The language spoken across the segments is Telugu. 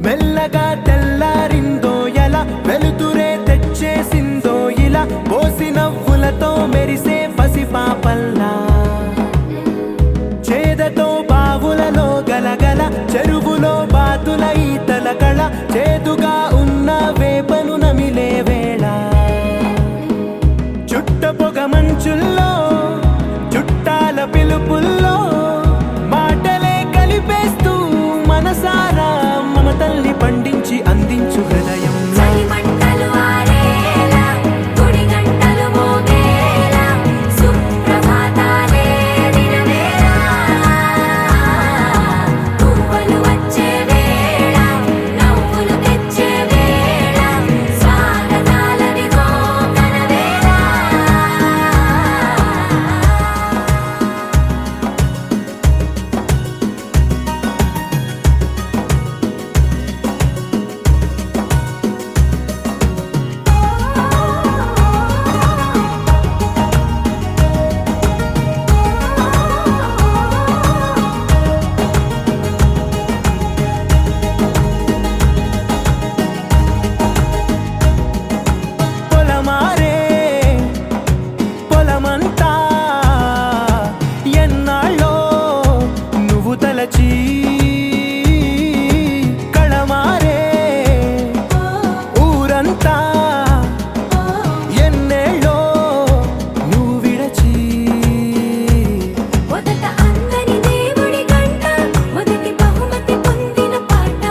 మెల్లగా తెల్లారిందో ఎలా వెలుతురే తెచ్చేసిందో ఇలా పోసి నవ్వులతో మెరిసే పసిపాపల్లా చేదతో బావులలో గలగల చెరువులో బాతుల ఈతల కళ చేదుగా ఉన్న వేపను నమిలే వేళ చుట్ట పొగ మంచుల్లో చుట్టాల పిలుపుల్లో మాటలే కలిపేస్తూ మనసారా మమతల్ని పండించి అందించు హృదయం కళమారే ఊరంతా ఎన్నేళ్ళో నువ్వు విడచి మొదట అందని దేవుడి గంట మొదటి బహుమతి పొందిన పాట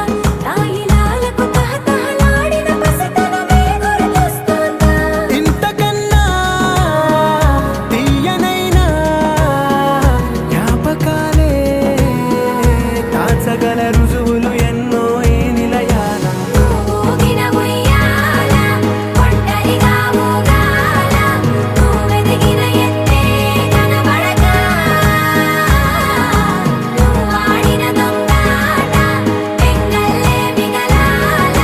తాయిలాలకు తహతహలాడిన పసితనమే గుర్తొస్తుందా ఇంతకన్నా తీయనైనా జ్ఞాపకాలే దాచగల రుజువులు ఎన్నో ఈ నిలయాల ఊగిన ఉయ్యాల ఒంటరిగా ఊగాల నువ్వెదిగిన ఎత్తే కనబడక నువ్వాడిన దొంగాట పెంగల్లే మిగలాల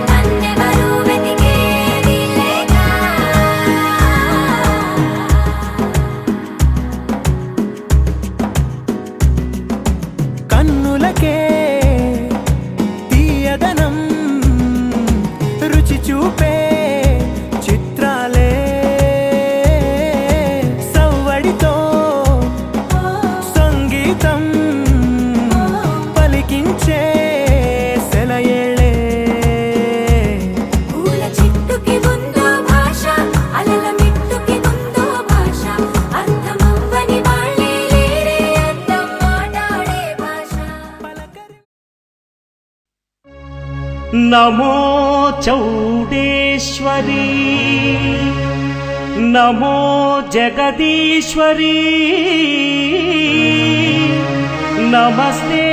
నన్నెవరూ వెతికేది లేక కన్నులకే తీయదనం రుచి చూపే చిత్రాలే సవ్వడితో సంగీతం పలికించే సెలయేళ్ళే పూల చిట్టుకి ఉందో భాష అలల మిట్టుకి ఉందో భాష అర్థమవ్వని వాళ్ళే లేరే అర్థం మాట్లాడే భాష నమో చౌడేశ్వరీ నమో జగదీశ్వరీ నమస్తే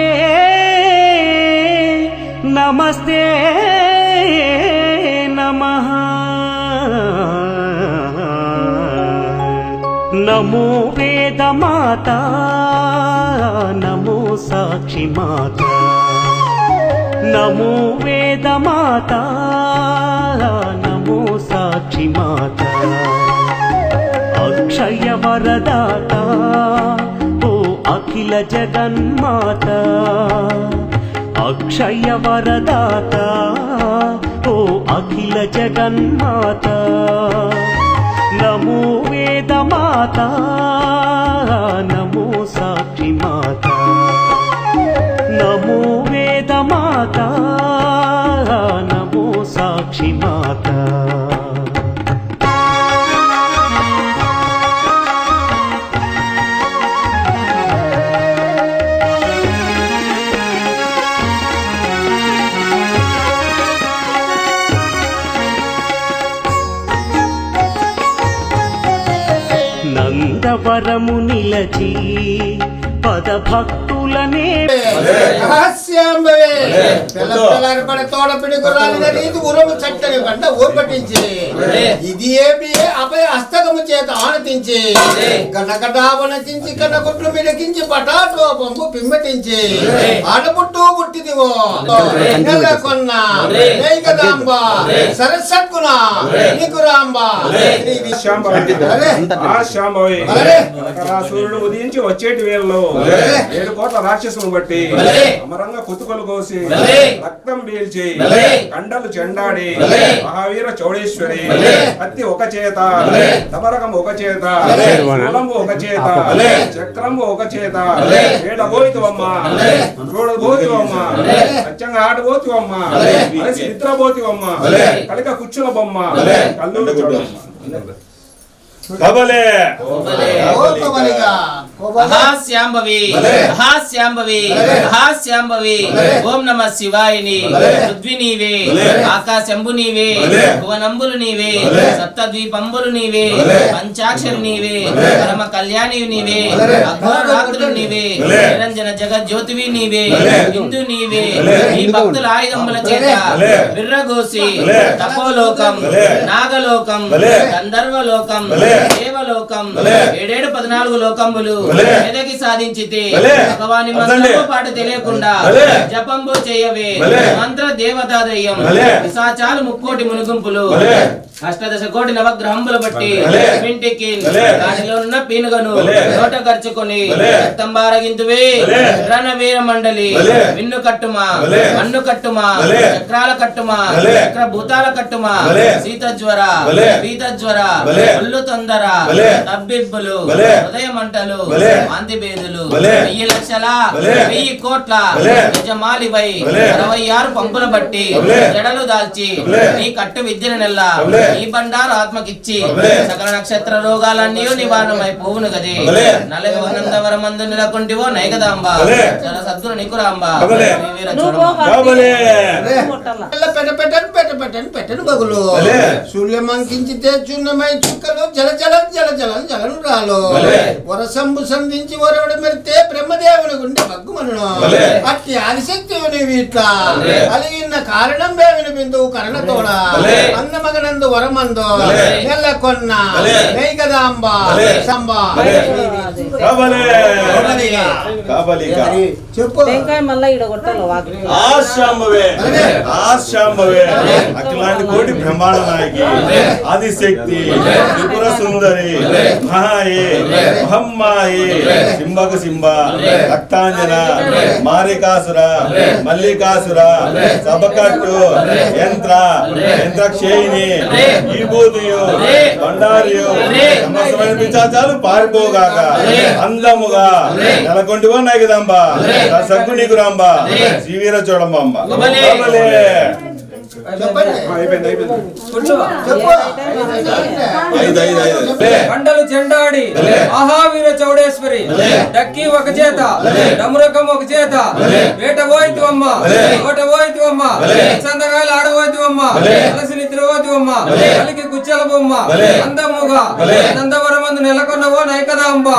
నమస్తే నమః నమో వేదమాతా నమో సాక్షి మాతా నమో వేదమాతా నమో సాక్షి మాతా అక్షయ వరదాత ఓ అఖిల జగన్మాత అక్షయ వరదాత ఓ అఖిల జగన్మాత నమో వేదమాతా నమో సాక్షి మాతా నమో వేదమాతా నమో సాక్షి మాతా నందవరము నిలచి పదభక్తులనే రహస్యాంబవే పిల్లపిల్లారి తోడ పిడుగురాలిన రీతి ఉరము చట్టని పంట ఊర్పటించి ఇది ఏమి అభయ హస్తకము చేత ఆనతించి కనకటావనచించి కనగుట్లు మిడకించి పటాటో పంపు పిమ్మటించి ఆడపుట్టు పుట్టిదివో నెలకొన్న నైకదాంబ సరస్సత్కున నికురాంబ సూర్యుడు ఉదయించి వచ్చేటి వేళలో 7 కోట్ల రాక్షసులను బట్టి అమరంగా కుతుకలు కోసి రక్తం పీల్చి కండలు చెండాడి మహావీర చౌడేశ్వరి కత్తి ఒక చేత దమరకం ఒక చేత శూలంబు ఒక చేత చక్రంబు ఒక చేత ఏడబోతువమ్మ చూడబోతువమ్మ అచ్చంగా ఆడబోతువమ్మ అలసి నిద్రబోతువమ్మ కలిక కుచ్చుల బొమ్మ కల్లూరు చూడమ్మ కబలే ఓం నమ శివాయని పృథ్వీ నీవే ఆకాశంబు నీవే భువనంబులు నీవే సప్తద్వీపంబులు నీవే పంచాక్షరి నీవే పరమ కళ్యాణి నీవే అఘోరాత్రులు నీవే నిరంజన జగజ్యోతివి నీవే హిందూ నీవే ఈ భక్తుల ఆయుధముల చేత విర్రగోసి తపోలోకం నాగలోకం గంధర్వలోకం దేవలోకం 714 లోకములు ఎదగి సాధించితే భగవాని మంత్రము పాటు తెలియకుండా జపంబు చేయవే మంత్ర దేవతాదయ్యం పిశాచాలు 3,000,000 మునుగుంపులు 18,000,000 నవగ్రహంబులు బట్టి ఇంటికి దానిలో ఉన్న పీనుగను నోట ఖర్చుకొని రక్తంబారగింతువే రణవీర మండలి విన్ను కట్టుమా మన్ను కట్టుమా చక్రాల కట్టుమా చక్ర భూతాల కట్టుమా శీతజ్వర పీతజ్వర ఒళ్ళు తొందర తబ్బిబ్బులు హృదయ మంటలు వాంతి భేదులు 1,000 లక్షల 1,000 కోట్ల యజమాలివై 66 పంపుల బట్టి జడలు దాల్చి నీ కట్టు విద్యను నెల్ల ఈ బండారు ఆత్మకిచ్చి సకల నక్షత్ర రోగాలన్నీ నివారణమై పోవును గదే నలగవనందవరమందు నెలకొంటివో నైకదాంబ జల సద్గురు నికురాంబ పెట్టను బగులు సూర్యమంకించితే చున్నమై చుక్కలు జల జల జల జల జలను రాలు వరసంబు సంధించి వరవడు మెరితే బ్రహ్మదేవుని గుండె బగ్గుమను అట్టి ఆదిశక్తి వీట్ల కలిగిన కారణం వేవిని బిందువు కరణతోడ అన్నమగనందు వరమందు నెల్లకొన్న నైకదాంబ సంబ చెప్పు అట్లాంటి కోటి బ్రహ్మాండ నాయకి ఆదిశక్తి త్రిపుర సుందరి మహాయే మహమ్మాయే సింబకు సింబ రక్తాంజన మారికాసుర మల్లికాసుర సబకట్టు యంత్ర యంత్రక్షేయిని ఈబూదియు బండారియు సమస్తమైన పిశాచాలు పారిపోగాక అందముగా నెలకొంటివో నైకదాంబ సగ్గు నీకు రాంబ శ్రీవీర చూడమ్మ కండలు చెండాడి మహావీర చౌడేశ్వరి డక్కి ఒక చేత డమురకం ఒక చేత వేట పోయితువమ్మ కోట పోయితువమ్మ సందగాలు ఆడబోతువమ్మ అలసి నిద్రపోతువమ్మ కలికి కుచ్చల బొమ్మ అందమ్ముగా నందవరమందు నెలకొన్నవో నైకదాంబ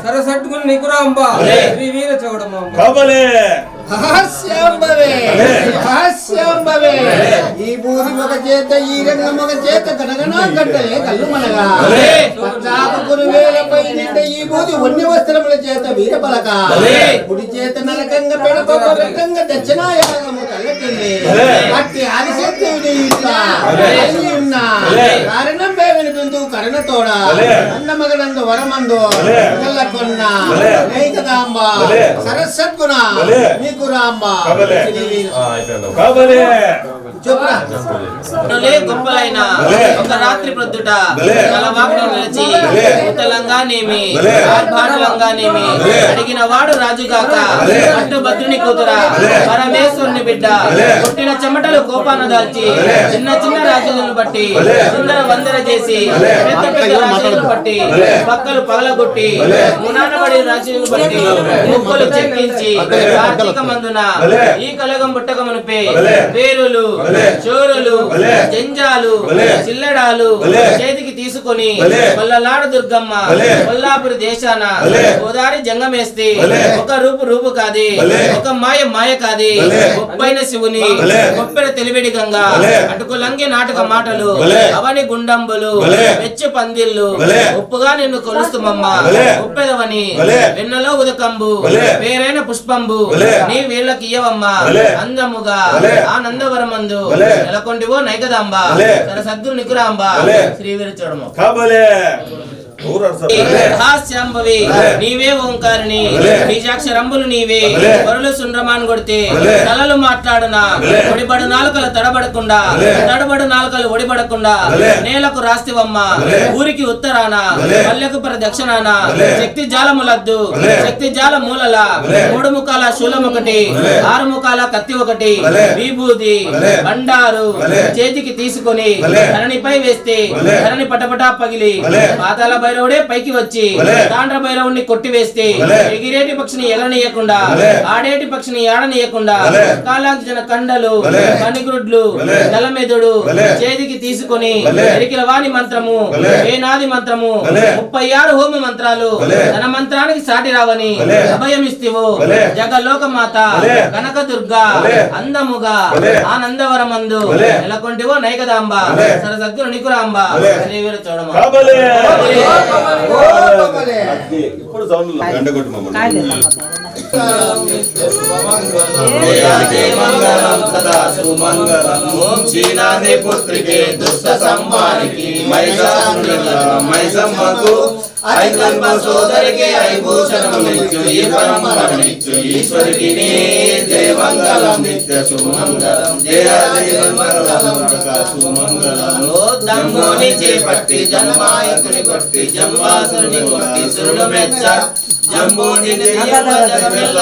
సరసట్టుకుని నికురాంబ శ్రీ వీర చౌడమ్మ ఈ బూది ఒక చేత ఈ రంగం ఒక చేత గనగనా గంటలే కళ్ళు మనగా పచ్చాపుకుని వేలపై నిండ ఈ బూది ఒన్ని వస్త్రముల చేత వీరపలక కుడి చేత నరకంగా పెడపక రకంగా దక్షిణాయాగము కళ్ళకెళ్ళి అట్టి ఆదిశక్తి ఉన్న కారణం వేవిని బిందువు కరణతోడ అన్నమగనందు వరమందు నెల్లకొన్న నైకదాంబ సరస్సత్గుణ నికురాంబ గొప్పలైన ఒక రాత్రి ప్రొద్దుట తలవాగ్ను నిలిచి ఉత్తలంగానేమి ఆర్భాటలంగానేమి అడిగిన వాడు రాజుగాక అట్టు భద్రుని కూతురా పరమేశ్వరుని బిడ్డ పుట్టిన చెమటలు కోపాన దాల్చి చిన్న చిన్న రాజులను బట్టి సుందర వందర చేసి పెద్ద పెద్ద రాజులను బట్టి పక్కలు పగలగొట్టి మునానబడి రాజులను బట్టి ముక్కులు చెక్కించి కార్తీక మందున ఈ కలగం పుట్టకమునిపే వేరులు చోరులు జంజాలు చిల్లడాలు చేతికి తీసుకొని కొల్లలాడు దుర్గమ్మ కొల్లాపురి దేశాన గోదారి జంగమేస్తే ఒక రూపు కాది ఒక మాయ కాది గొప్పైన శివుని గొప్పెర తెలివిడి గంగా అటుకులంగి నాటక మాటలు అవని గుండంబులు వెచ్చు పందిళ్ళు ఉప్పుగా నిన్ను కొలుస్తుమమ్మ ఉప్పెదవని వెన్నలో ఉదకంబు పేరైన పుష్పంబు నీ వీళ్ళకి ఇయ్యవమ్మ అందముగా ఆనందవరమందు నెలకొండివో నైకదాంబ సరసద్దురు నికురాంబ శ్రీవీర చూడము హాస్యాంబవి నీవే ఓంకారిని బీజాక్షరంబులు నీవే వరులు సుండ్రమాన్ కొడితే తలలు మాట్లాడునా ఒడిబడు నాలుకలు తడబడు నాలుకలు ఒడిబడకుండా నేలకు రాస్తివమ్మ ఊరికి ఉత్తరాన పల్లెకు ప్రదక్షిణాన శక్తి జాలములద్దు శక్తి జాల మూలల 3 ముఖాల శూలం ఒకటి 6 ముఖాల కత్తి ఒకటి విభూది బండారు చేతికి తీసుకొని ధరణిపై వేస్తే ధరణి పటపటా పగిలి పాతాల భైరవుడే పైకి వచ్చి తాండ్ర భైరవుడిని కొట్టివేస్తే ఎగిరేటి పక్షిని ఎగరనీయకుండా ఆడేటి పక్షిని ఆడనీయకుండా కాలాంజన కండలు కనిగ్రుడ్లు తలమెదుడు చేతికి తీసుకొని ఎరికిల వాణి మంత్రము వేనాది మంత్రము 36 హోమ మంత్రాలు తన మంత్రానికి సాటి రావని అభయమిస్తివో జగలోక మాత కనకదుర్గా అందముగా ఆనందవరమందు నెలకొంటివో నైకదాంబ సరసద్దురు నికురాంబ శ్రీవీర చూడమ ఇప్పుడు సౌండ్ గంట కొట్టు మమ్మల్ని ఓం శ్రీనాథే పుత్రికే దుష్ట సంహారికి మైసమ్మకు ఐకల్ప సోదరికి ఐభూషణమిచ్చు ఈ పరమరణిచ్చు ఈశ్వరికి జయ మంగళం నిత్య సుమంగళం జయ జయ మంగళం సుమంగళం ఓ దమ్ముని చేపట్టి జన్మాయకుని కొట్టి జంబాసుని కొట్టి సురుడు మెచ్చ జంబూని జగమెల్ల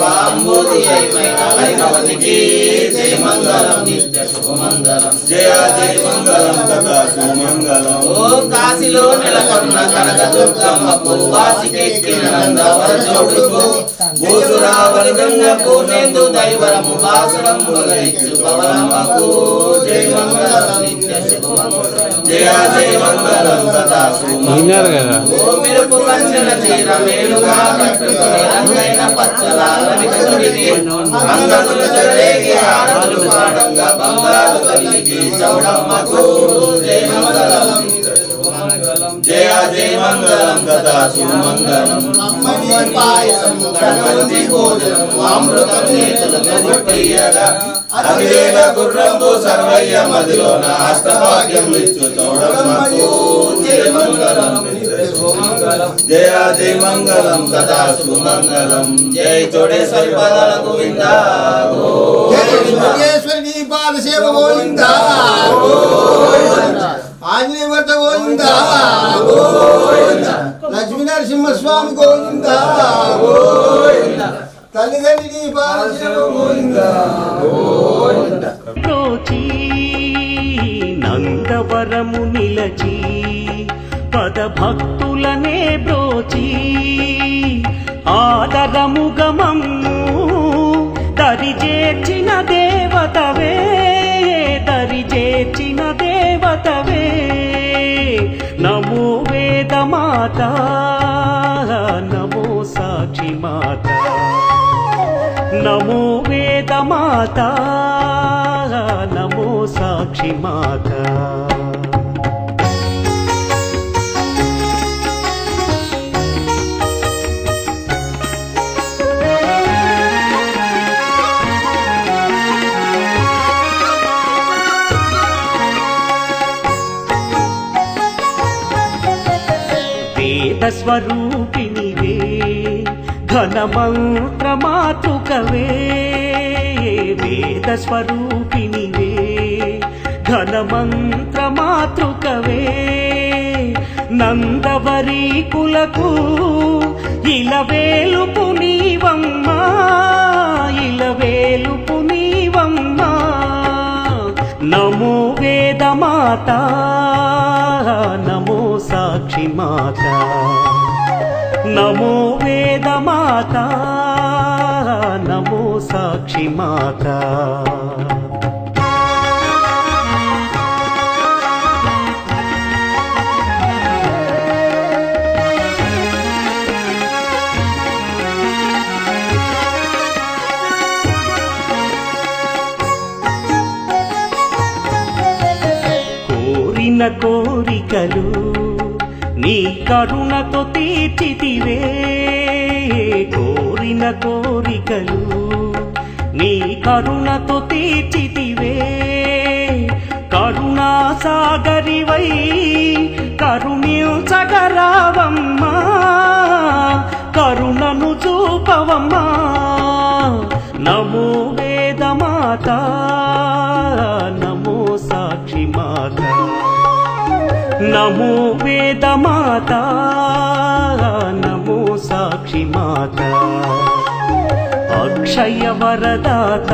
పాంబోది ఐనవతికి జయ మంగళం నిత్య శుభమంగళం జయ జయ మంగళం తథా సుమంగళం ఓ కాశీలో నెలకొన్న కనకదుర్గమ్మకు వాసికెక్కిన నందవర చోడుకు భూసురావళి గంగ పూర్ణేందు దైవరము బాసురం మొదలైచ్చు పవనమ్మకు జయ మంగళం నిత్య శుభమంగళం జయ జయ మంగళం తథా సుమంగళం ఓ మెరుపు కంచెల చీర మేలుగా కట్టుకుని రంగైన పచ్చలాలని కసుడికి అంగములు చెలరేగి ఆరతులు పాడంగా బంగారు తల్లికి చౌడమ్మకు జయ మంగళం జయ జయ మంగళం తథా సుమంగళం అమ్మని పాయసం గణపతి భోజనం అమృతం నేతులతో గుట్టియగా అదివేల గుర్రంబు సర్వయ్య మదిలోన అష్టభాగ్యం ఇచ్చు చౌడమ్మకు జయ మంగళం జయ జయ మంగళం తథా సుమంగళం జయ చోడేశ్వరి పదాల గోవిందా యోగేశ్వరి పాద సేవ గోవిందా ఆంజనేయ వర్త గోవిందా లక్ష్మీ నరసింహస్వామి గోవిందా తల్లిదండ్రి పాద సేవ గోవిందా బ్రోచి నందవరము నిలచి పద భక్తులనే బ్రోచి ఆదరము గమమ్ము దరిచేర్చిన దేవతవే దరిచేర్చిన దేవతవే నమో వేదమాత నమో సాక్షి మాత నమో వేదమాత నమో సాక్షి మాత స్వరూపిణివే ఘనమంత్రమాతృకవే వేద స్వరూపిణివే ఘనమంత్రమాతృకవే నందవరీకులకు ఇలవేలుపు నీవమ్మా ఇలవేలుపు నీవమ్మా నమో వేదమాత నమో సాక్షి మాత నమో వేదమాత నమో సాక్షి మాత కోరికలు నీ కరుణతో తీర్చితివే, కోరిన కోరికలు నీ కరుణతో తీర్చితివే. కరుణా సాగరివై కరుణించగరావమ్మా, కరుణను చూపవమ్మా. నమో వేదమాత, నమో సాక్షి మాత, నమో వేదమాత, నమో సాక్షి మాత. అక్షయ వరదాత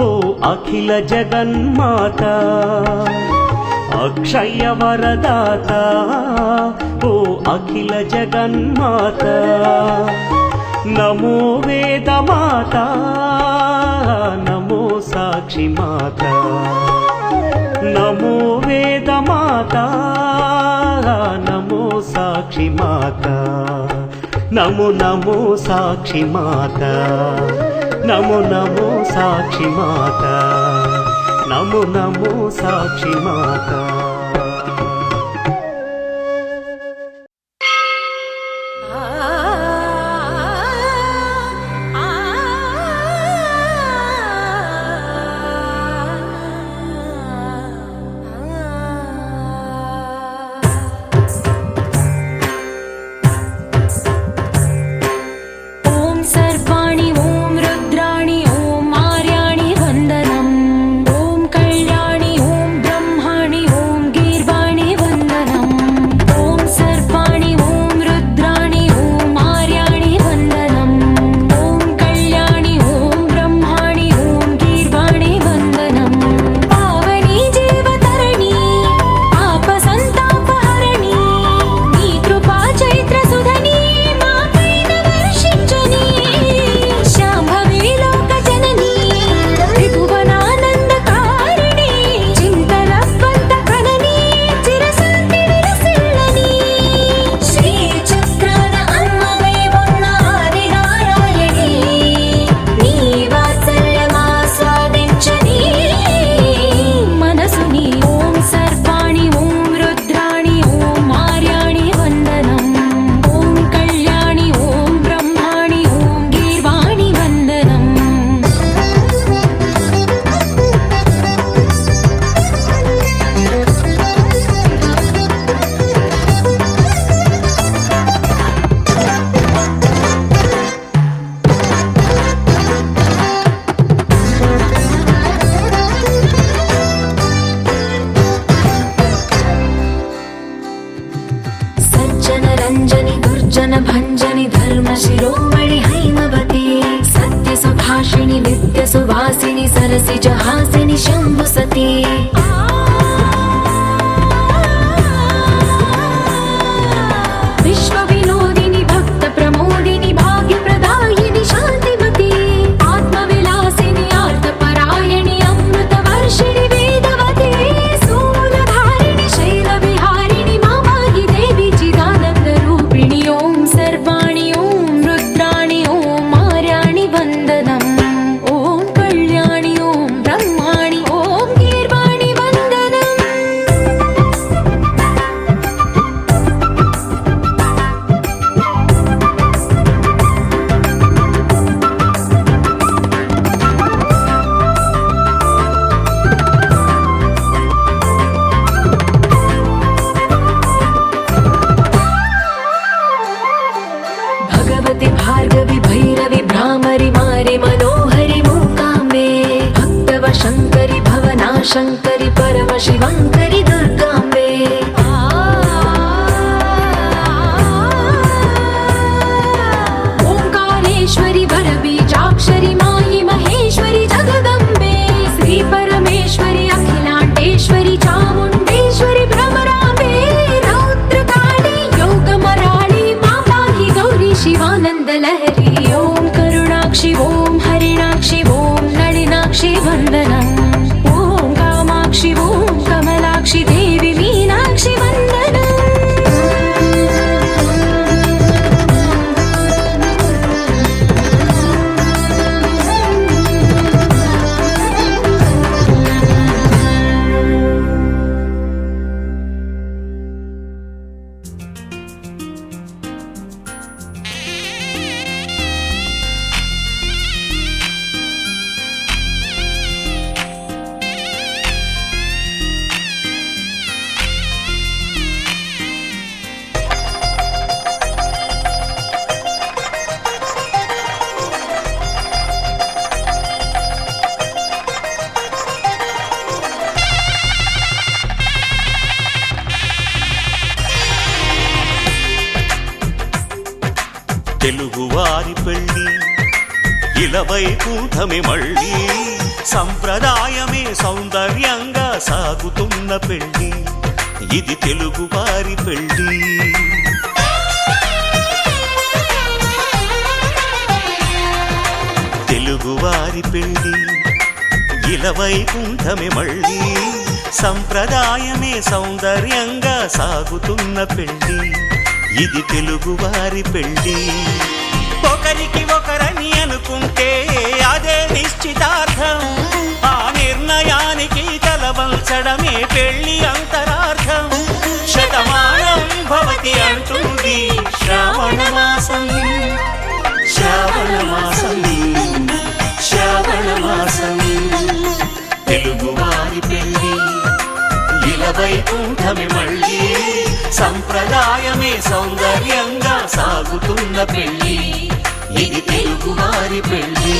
ఓ అఖిల జగన్మాత, అక్షయ వరదాత ఓ అఖిల జగన్మాత. నమో వేదమాత, నమో సాక్షి మాత, నమో వేదమాత, నమో సాక్షి మాత. నమో నమో సాక్షి మాత, నమో నమో సాక్షి మాత, నమో నమో సాక్షి మాత. भंजनि धर्म शिरोमणि हैमवती सत्य सुभाषिणि नित्य सुवासिनि सरसि जहासिनि शंभु सती विश्व विनोदिनि भक्त प्रमोदिनि भाग्य प्रदायिनि शांतिमती आत्मविलासिनि आर्तपरायणि अमृत वर्षिणि वेदवती सूलधारिणि शैल विहारिणि मामाहि देवी चिदानंद रूपिणि ओम सर्वाणि ओम रुद्राणि ओम आर्याणि वंदनम् ओम कल्याणि ओम ब्रह्माणि ओम गीर्वाणि वंदनम् भगवति भार्गवि भैरवि भ्रामरि मारि मनोहरि मूकाम्बे भक्तव शङ्करि भवना शङ्करि परम शिवङ्करि दुर्गाम्बे ओंकारेश्वरि वरबीजाक्षरि मायि महेश्वरि जगदम्बे श्री परमेश्वरि अखिलाण्डेश्वरि चामुण्डेश्वरि भ्रमराम्बे रौद्रकाली योगमराळि माताहि गौरी शिवानंद लहरी ओम करुणाक्षि ओम हरिणाक्षि ओम नलिनाक्षि वंदनम् ओम कामाक्षि ओम कमलाक्षि देवी मीनाक्षि वंदनम् తెలుగువారి పెళ్ళి ఇలవైకుంఠమే మళ్ళీ సంప్రదాయమే సౌందర్యంగా సాగుతున్న పెళ్ళి ఇది తెలుగువారి పెళ్ళి తెలుగువారి పెళ్ళి ఇలవైకుంఠమే మళ్ళీ సంప్రదాయమే సౌందర్యంగా సాగుతున్న పెళ్ళి ఇది తెలుగువారి పెళ్ళి ఒకరికి ఒకరని అనుకుంటే అదే నిశ్చితార్థం ఆ నిర్ణయానికి తలవంచడమే పెళ్ళి అంతరార్థం శతమానం భవతి అంటుంది శ్రావణ మాసం శ్రావణ మాసం శ్రావణ మాసం తెలుగువారి పెళ్ళి ఇలవైకుంఠమే మళ్ళీ సంప్రదాయమే సౌందర్యంగా సాగుతున్న పెళ్ళి ఇది తెలుగువారి పెళ్ళి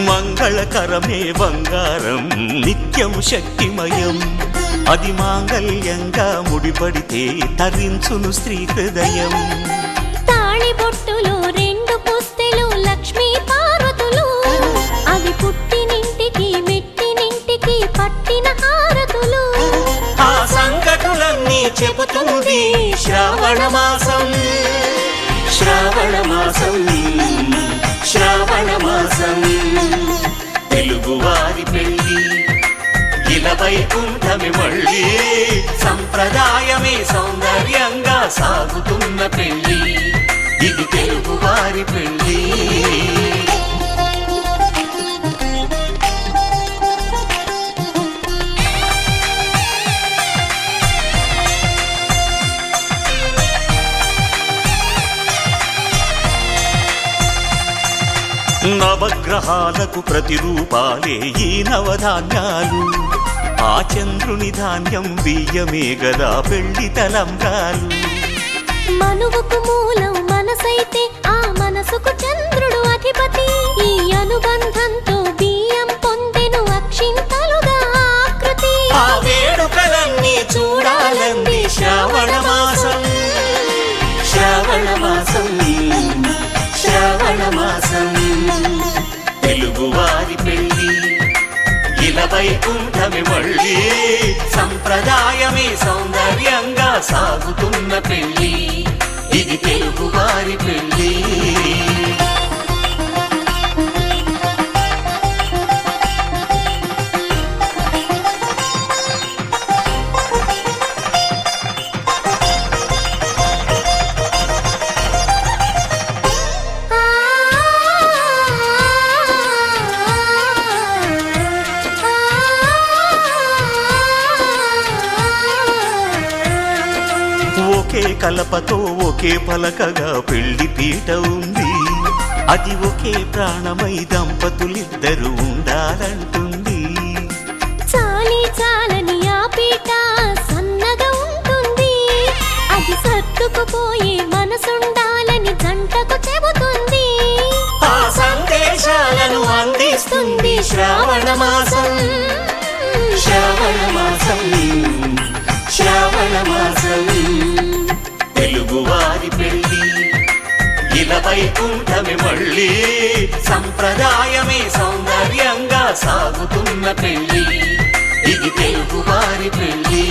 మంగళకరమే బంగారం నిత్యం శక్తిమయం అది మాంగళ్యంగా ముడిపడితే తరించును స్త్రీ హృదయం తాళిబొట్టులో రెండు పుస్తెలు లక్ష్మీ పార్వతులు అవి పుట్టినింటికి మెట్టినింటికి పట్టిన హారతులు ఆ సంగతులన్నీ చెబుతుంది శ్రావణ మాసం శ్రావణ మాసం శ్రావణ మాసం తెలుగువారి పెళ్ళి ఇలవైకుంఠమే మళ్ళీ సంప్రదాయమే సౌందర్యంగా సాగుతున్న పెళ్ళి ఇది తెలుగువారి పెళ్ళి నవగ్రహాలకు ప్రతిరూపాలే ఈ నవధాన్యాలు ఆ చంద్రుని ధాన్యం బియ్యమే గదా పెళ్లి తలంబ్రాలు మనువుకు మూలం మనసైతే ఆ మనసుకు చంద్రుడు అధిపతి ఈ అనుబంధంతో బియ్యం పొందెను అక్షింతలుగా ఆకృతి ఆ వేడుకలన్నీ చూడాలంది శ్రావణ మాసం శ్రావణ మాసం శ్రావణ మాసం తెలుగువారి పెళ్ళి ఇలవైకుంఠమే మళ్ళీ సంప్రదాయమే సౌందర్యంగా సాగుతున్న పెళ్ళి ఇది తెలుగువారి పెళ్ళి ఒకే కలపతో ఒకే పలకగా పెళ్లి పీట ఉంది అది ఒకే ప్రాణమై దంపతులిద్దరూ ఉండాలంటుంది చాలి చాలని ఆ పీట సన్నగా ఉంటుంది అది సర్దుకుపోయే మనసుండాలని జంటకు చెబుతుంది ఆ సందేశాలను అందిస్తుంది శ్రావణ మాసం శ్రావణ మాసం శ్రావణ మాసం తెలుగువారి పెళ్ళి ఇలవైకుంఠమే మళ్ళీ సంప్రదాయమే సౌందర్యంగా సాగుతున్న పెళ్ళి ఇది తెలుగువారి పెళ్ళి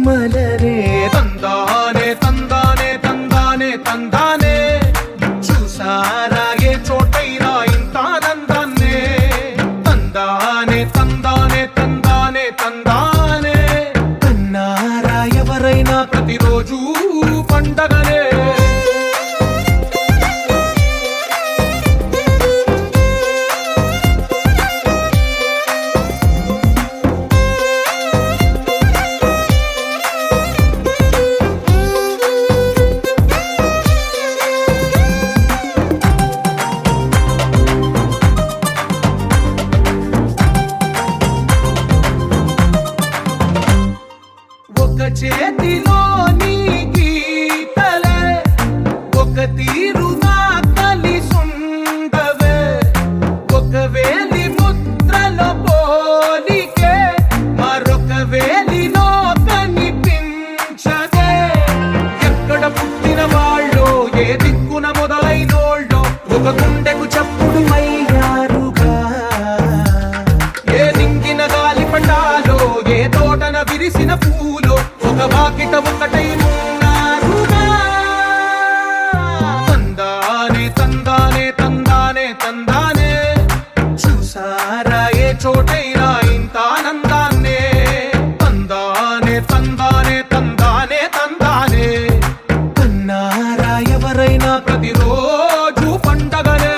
మలరే తందానే తందానే తందానే తందానే చూసారా ఏ చోటైనా ఇంత ఆనందాన్నే తందానే తందానే తందానే తందానే అన్నారా ఎవరైనా ప్రతిరోజు పండగనే ఒక చేతిలో నీ గీతలే ఒక తీరుగా కలిసుండవే ఒక వేలి ముద్రలో పోలికే మరొక వేలిలో కనిపించదే ఎక్కడ పుట్టిన వాళ్ళో ఏ దిక్కున మొదలైనోళ్ళో ఒక గుండెకు చప్పుడు అయ్యారుగా ఏ నింగిన గాలి పండాలో ఏ తోటన విరిసిన పూలో ఒక వాకిట ఒకటై ఉన్నారుగా తందానే తందానే తందానే తందానే చూసారా ఏ చోటైనా ఇంత ఆనందాన్నే తందానే తందానే తందానే తందానే అన్నారా ఎవరైనా ప్రతిరోజు పండగనే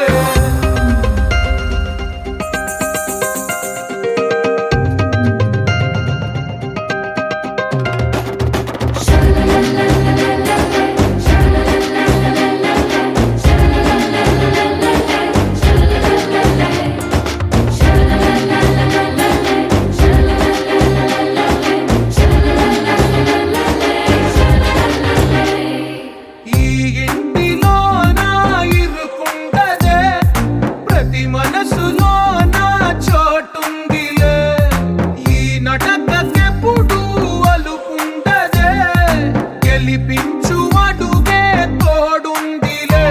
ఈ ఇంటిలో నా ఇరుకుండదే ప్రతి మనసులో నా చోటుందిలే ఈ నటకెప్పుడు అలుకుండదే గెలిపించు అడుగే తోడుందిలే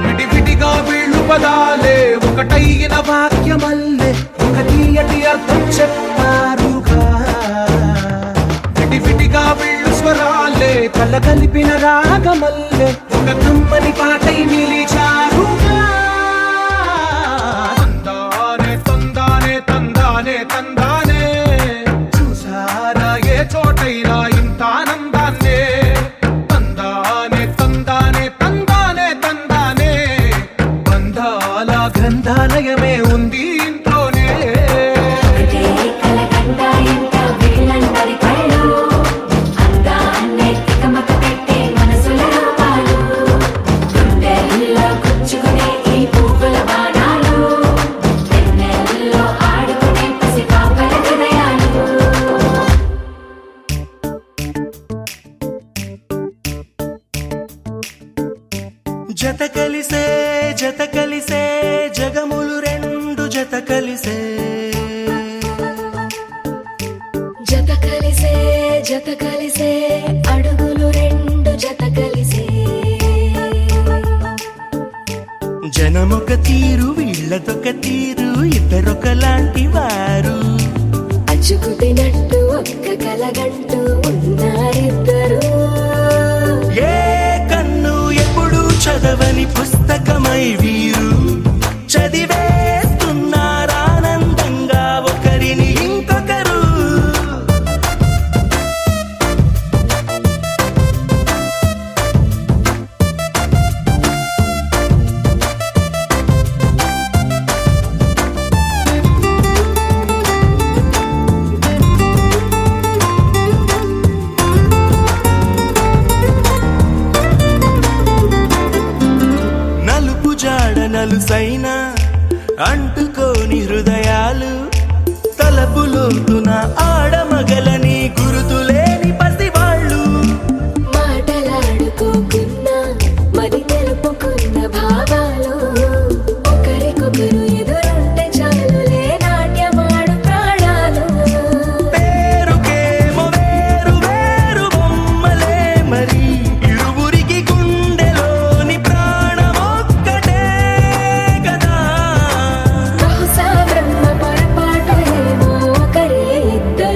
విడివిడిగా వీళ్ళు పదాలే ఒకటైన వాక్యమల్లే ఒక తీయటి అర్థం చెప్పారుగా విడివిడిగా వీళ్ళు స్వరాలే కల కలిపిన రాగమల్లే ఒక కమ్మని పాటై నిలిచారుగా తందానే తందానే తందానే తందానే చూసారా ఏ చోటైనా ఇంత ఆనందాన్నే తందానే తందానే తందానే తందానే బంధాల గ్రంథాలయమే ఉంది ఇంట్లోనే జత కలిసే జగములు రెండు జత కలిసే జత కలిసే అడుగులు రెండు జత కలిసే జనమొక తీరు వీళ్ళదొక తీరు ఇద్దరొకలాంటి వారు అచ్చుకుతినట్టు ఒక్క కలగంటూ ఉన్నారిద్దరు ఏ కన్ను ఎప్పుడు చదవని పుస్తకమై వీరు చదివేస్తున్నారానందంగా ఒకరిని ఇంకొకరు నలుసైన అంటుకోని హృదయాలు తలపులోతున ఆడమగలని గురుతులేని పసివాళ్ళు మాటలాడుకోకున్న మరి తెలుపుకున్న భావాలు ఒకరికొకరు ఎదురుంటే చాలులే నాట్యమాడు ప్రాణాలు పేరుకేమో వేరు వేరు బొమ్మలే మరి ఇరువురికి గుండెలోని ప్రాణమొక్కటే కదా బహుశా బ్రహ్మ పొరపాటు ఏమో ఒకరే ఇద్దరు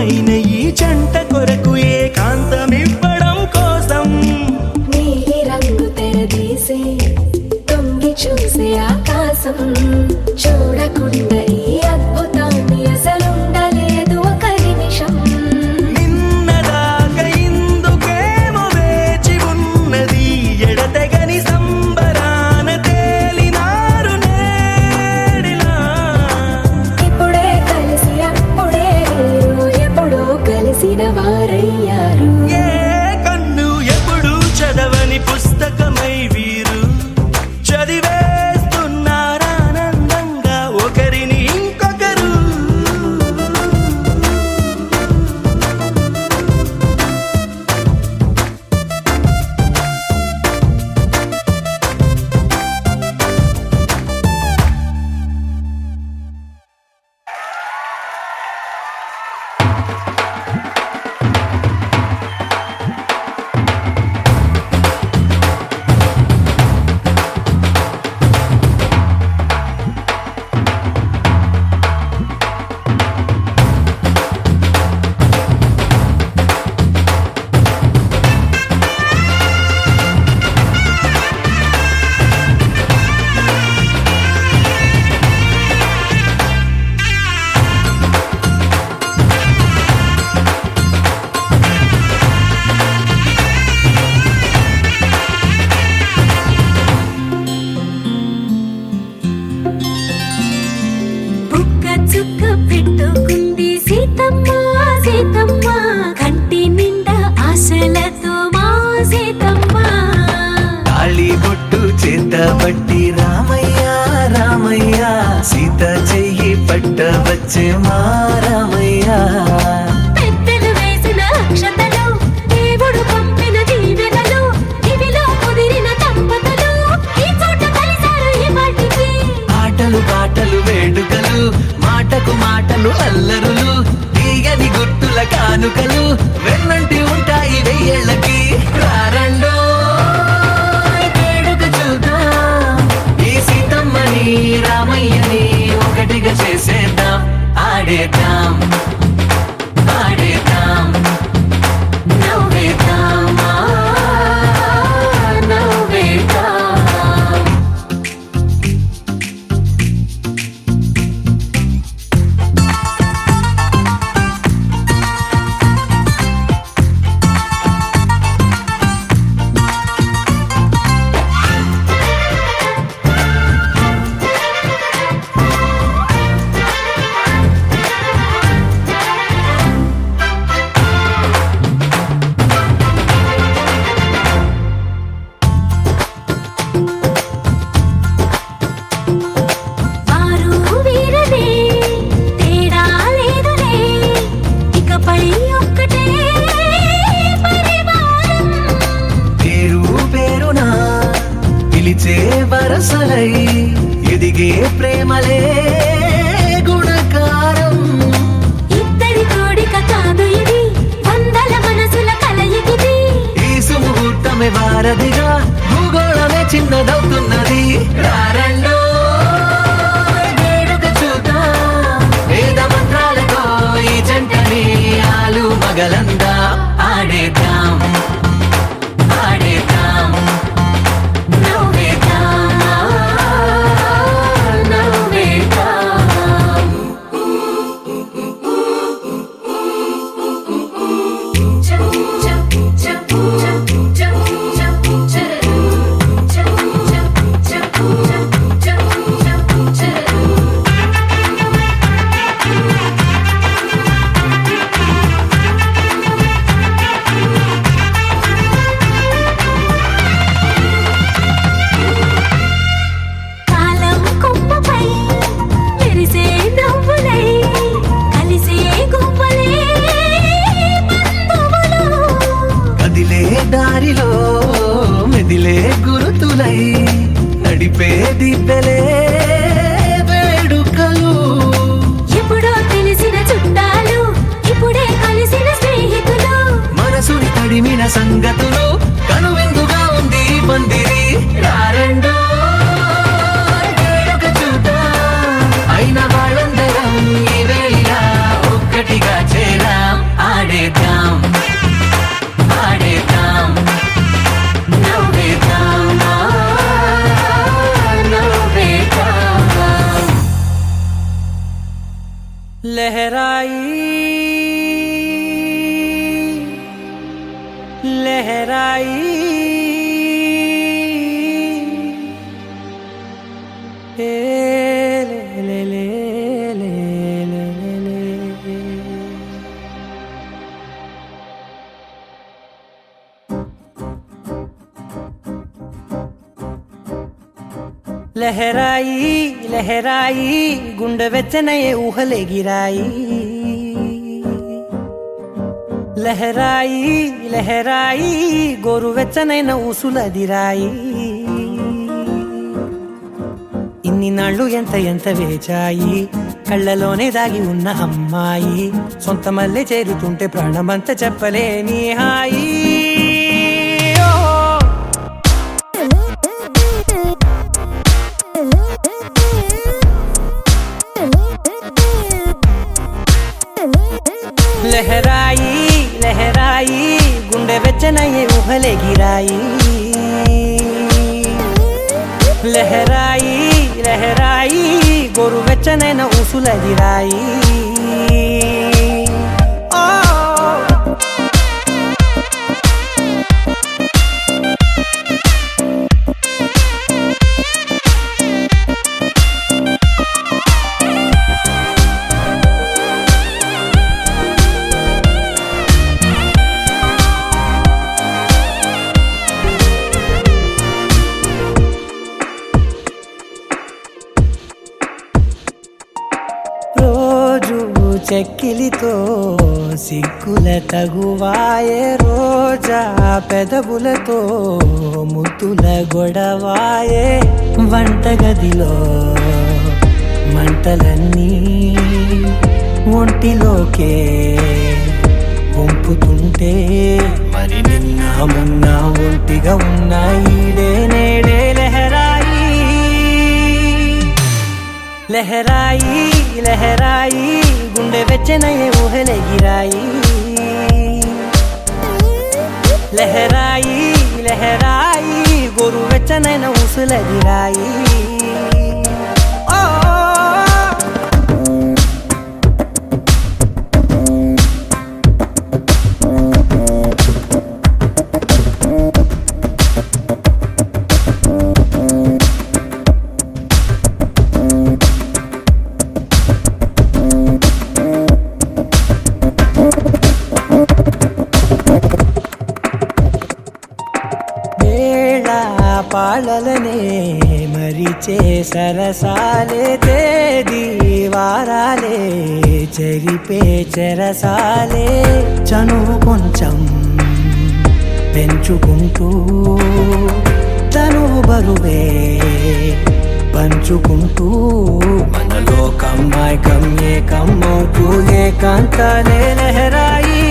అందమైన ఈ జంట కొరకు ఏకాంతమివ్వడం కోసం నీలి రంగు తెరదీసే తొంగి చూసే ఆకాశం చూడకుండా ఈ అద్భుతాన్ని అసలుండలేదు ఒక నిమిషం నిన్నదాకా ఇందుకేమో వేచి ఉన్నది ఎడతెగని సంబరాన తేలినారు నేడిలా ఇప్పుడే కలిసి అప్పుడే వీరు ఎప్పుడో కలిసిన వారయ్యారు ఏ కన్ను ఎప్పుడు చదవని పుస్తకమై వీరు చదివేస్తున్నారానందంగా ఒకరిని ఇంకొకరు బుక్క చుక్క పెట్టుకుంది సీతమ్మ సీతమ్మ కంటి నిండా ఆశలతో మా సీతమ్మ తాళి బొట్టు చేత పట్టి రామయ్య రామయ్య సీత చెయ్యి పట్ట వచ్చే మా రామయ్య పెద్దలు వేసిన అక్షతలు దేవుడు పంపిన దీవెనలు ఇవిలో కుదిరిన దంపతులు ఈ చోట కలిశారు ఈ వాటికి ఆటలు పాటలు వేడుకలు మాటకు మాటలు అల్లరులు తీయని గుర్తుల కానుకలు వెన్నంటి ఉంటాయి వెయ్యేళ్ళకి రారండో వేడుక చూద్దాం ఈ సీతమ్మని రామయ్యని ఒకటిగా చేసేద్దాం ఆడేద్దాం ఆడేద్దాం నవ్వేద్దాం నవ్వేద్దాం వారు వీరనే తేడా లేదులే ఇకపై ఒక్కటే పరివారం పేరు పేరునా పిలిచే వరసలై ఎదిగే ప్రేమలే గుణకారం ఇద్దరి కోడిక కాదు ఇది వందల మనసుల కలయికిది ఈ సుముహూర్తమే వారధిగా భూగోళమే చిన్నదవుతున్నది రారండో వేడుక చూద్దాం వేద మంత్రాలతో ఈ జంటని ఆలు మగలందా ఆడేద్దాం ఆడేద్దాం నవ్వేద్దాం నవ్వేద్దాం కాలం కొమ్మపై మెరిసే నవ్వులై కలిసే గువ్వలే బంధువులు కదిలే దారిలో మెదిలే గురుతులై నడిపే దిబ్బెలే వేడుకలు ఎప్పుడో తెలిసిన చుట్టాలు ఇప్పుడే కలిసిన స్నేహితులు మనసుని తడిమిన సంగతులు కనువిందుగా ఉంది ఈ పందిరి రారండో వేడుక చూద్దాం అయిన వాళ్ళందరం ఈ వేళ ఒక్కటిగా చేర నవ్వేద్దాం ఆడేద్దాం ఆడేద్దాం నవ్వేద్దాం నవ్వేద్దాం लहराई लहराई ए ले ले ले ले ले ले लहराई लहराई गुंड వెచ్చనయే ఊహలే గిరాయి లహరాయి లహరాయి గోరు వెచ్చనైన ఊసులదిరాయి ఇన్ని నాళ్ళు ఎంత ఎంత వేచాయి కళ్ళలోనే దాగి ఉన్న అమ్మాయి సొంత మల్లె చేరుతుంటే ప్రాణమంత చెప్పలేని హాయి లహరాయి లహరాయి గుండె వెచ్చనయ్యే ఊహలే గిరాయి లహరాయి లహరాయి గోరు వెచ్చనైన ఊసులదిరాయి చెక్కిలితో సిగ్గుల తగువాయే రోజా పెదవులతో ముద్దుల గొడవాయే వంటగదిలో మంటలన్నీ ఒంటిలోకే వంపుతుంటే మరి నిన్న మొన్న ఒంటిగా ఉన్న ఈడే నేడే లహరాయి లహరాయి లహరాయి గుండె వెచ్చనయ్యే ఊహలే గిరాయి లహరాయి లహరాయి గోరు వెచ్చనైన ఊసులదిరాయి పాలలనే మరిచే సరసాలే తేదీ వారాలే చెరిపే చెరసాలే చనువు కొంచెం పెంచుకుంటూ తనువు బరువే పంచుకుంటూ మనలో కమ్మాయి కమ్మే కమ్మవుతూ ఏకాంతాలే లహరాయి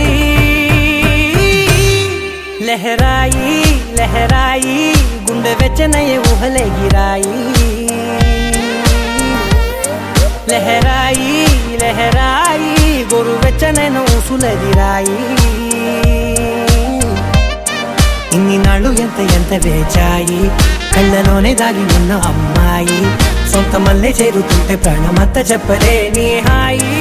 లహరాయి లహరాయి గుండె వెచ్చనయ్యే ఊహలే గిరాయి లహరాయి లహరాయి గోరు వెచ్చనైన ఊసులదిరాయి ఇన్ని నాళ్ళు ఎంత ఎంత వేచాయి కళ్ళలోనే దాగి ఉన్న అమ్మాయి సొంత మల్లె చేరుతుంటే ప్రాణమంత చెప్పలేని హాయి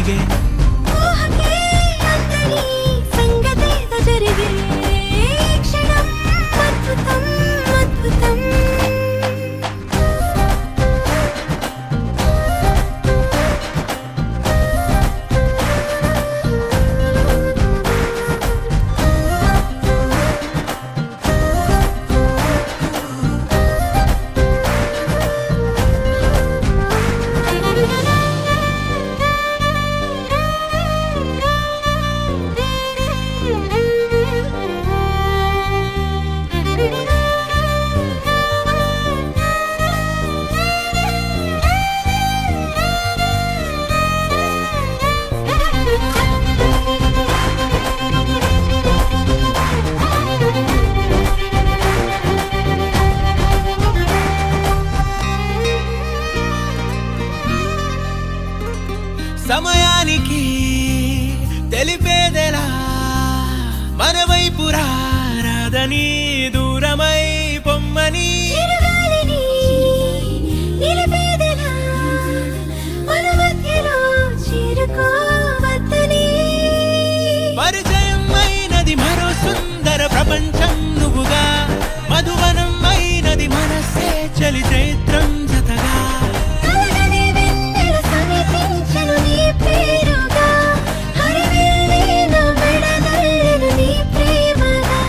జరిగే ఊహకే అందని సంగతేదో జరిగే క్షణం అద్భుతం అద్భుతం సమయానికి తెలిపేదెలా మన వైపు రాదని దూరమై పొమ్మని చిరుగాలిని నిలిపేదెలా మన మధ్యలో చేరుకోవద్దని పరిచయం అయినది మరో సుందర ప్రపంచం నువ్వుగా మధువనం అయినది మనసే చలి చైత్రం జతగా కలగని వెన్నెల సమీపించను నీ పేరుగా హరివెల్లి నా మెడదల్లెను నీ ప్రేమగా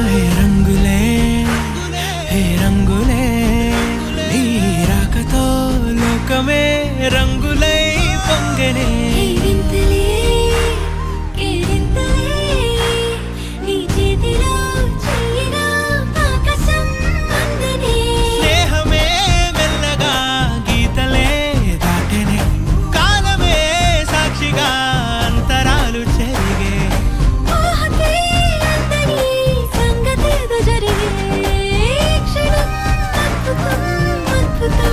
హే రంగులే హే రంగులే నీ రాకతో లోకమే రంగులై పొంగనే కేరింతలే కేరింతలే నీ చేతిలో చెయ్యిగా ఆకాశం అందనే స్నేహమే మెల్లగా గీతలే దాటెనే కాలమే సాక్షిగా అంతరాలు చెరిగే ఊహకే అందని సంగతేదో జరిగే క్షణం అద్భుతం అద్భుతం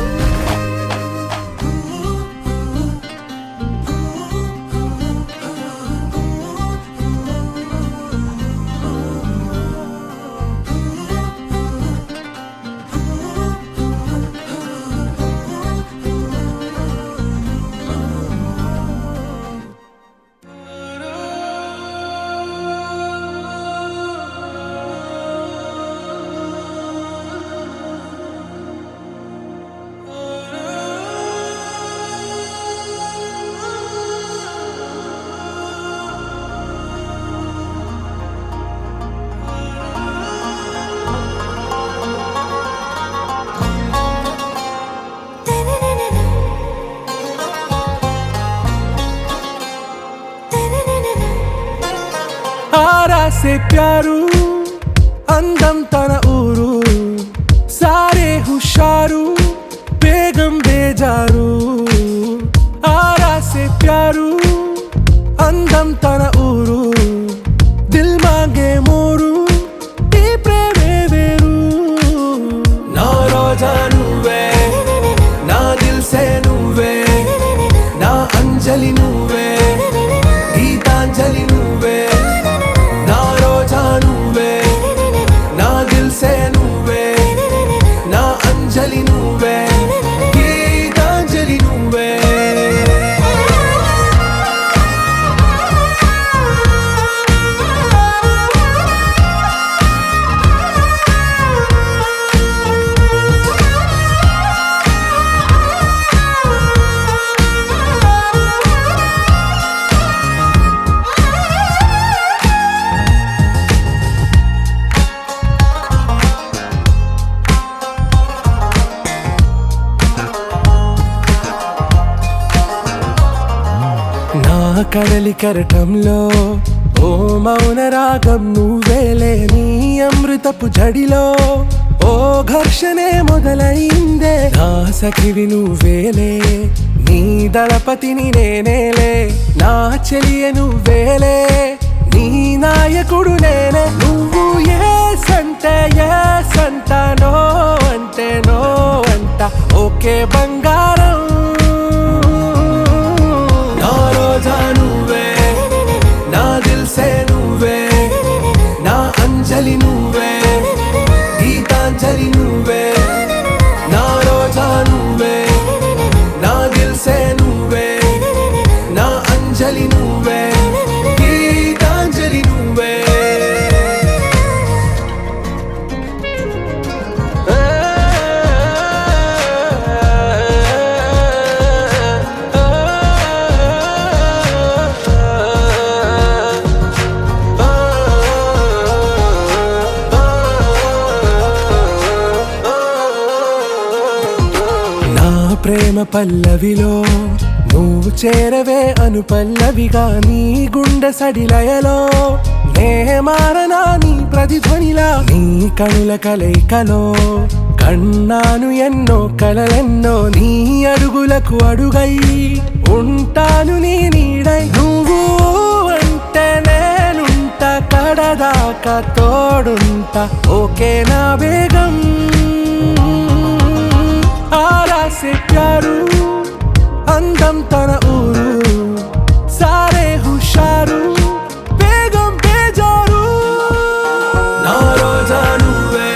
आरा से प्यारू అందం తన ఊరు సారే హుషారు బేగం బేజారు ఆరా సే ప్యారు అందం తన ఊరు దిల్ మాంగే మోరు ఈ ప్రేమే వేరు నా రోజా నువ్వే నా దిల్ సే నువ్వే నా అంజలి నువ్వే గీతాంజలి నువ్వే నా రోజా నువ్వే నా దిల్ సే నువ్వే నా అంజలి నువ్వే గీతాంజలి నువ్వే కడలి కరటంలో ఓ మౌన రాగం నువ్వేలే నీ అమృతపు జడిలో ఓ ఘర్షణే మొదలైందే నా సఖివి నువ్వేలే నీ దళపతిని నేనేలే నా చెలియ నువ్వేలే నీ నాయకుడు నేనే నువ్వు ఏ సంట నో అంటే నో అంట ఓకే బంగారం ప్రేమ పల్లవిలో నువ్వు చేరవే అను పల్లవిగా నీ గుండె సడిలయలో నే మారనా నీ ప్రతిధ్వనిలా నీ కనుల కలయికలో కన్నాను ఎన్నో కలలెన్నో నీ అడుగులకు అడుగై ఉంటాను నీ నీడై నువ్వు అంటే నేనుంట కడదాకా తోడుంటా ఓకే నా బేగం ఆరా సే ప్యారు అందం తన ఊరు సారే హుషారు బేగం బేజారు నా రోజా నువ్వే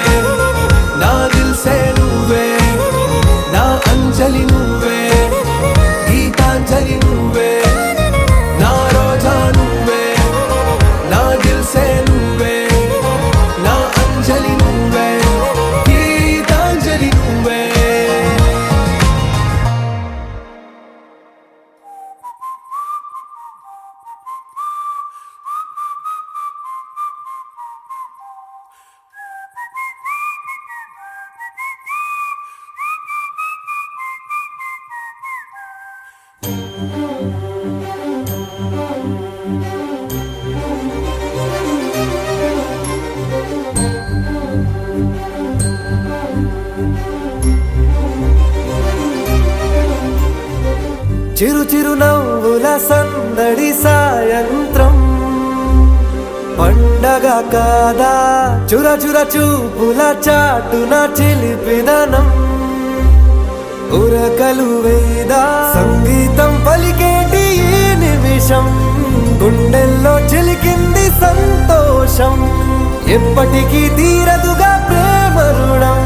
నా దిల్ సే నువ్వే నా అంజలి నువ్వే గీతాంజలి నువ్వే నా రోజా నువ్వే నా దిల్ సే నువ్వే నా అంజలి నువ్వే గీతాంజలి నువ్వే చిరు చిరు నవ్వుల సందడి సాయంత్రం పండగ కాదా చుర చుర చూపుల చాటున చిలిపిదనం ఉరకలు వేదా సంగీతం పలికేటి ఈ నిమిషం గుండెల్లో చిలికింది సంతోషం ఎప్పటికీ తీరదుగా ప్రేమ రుణం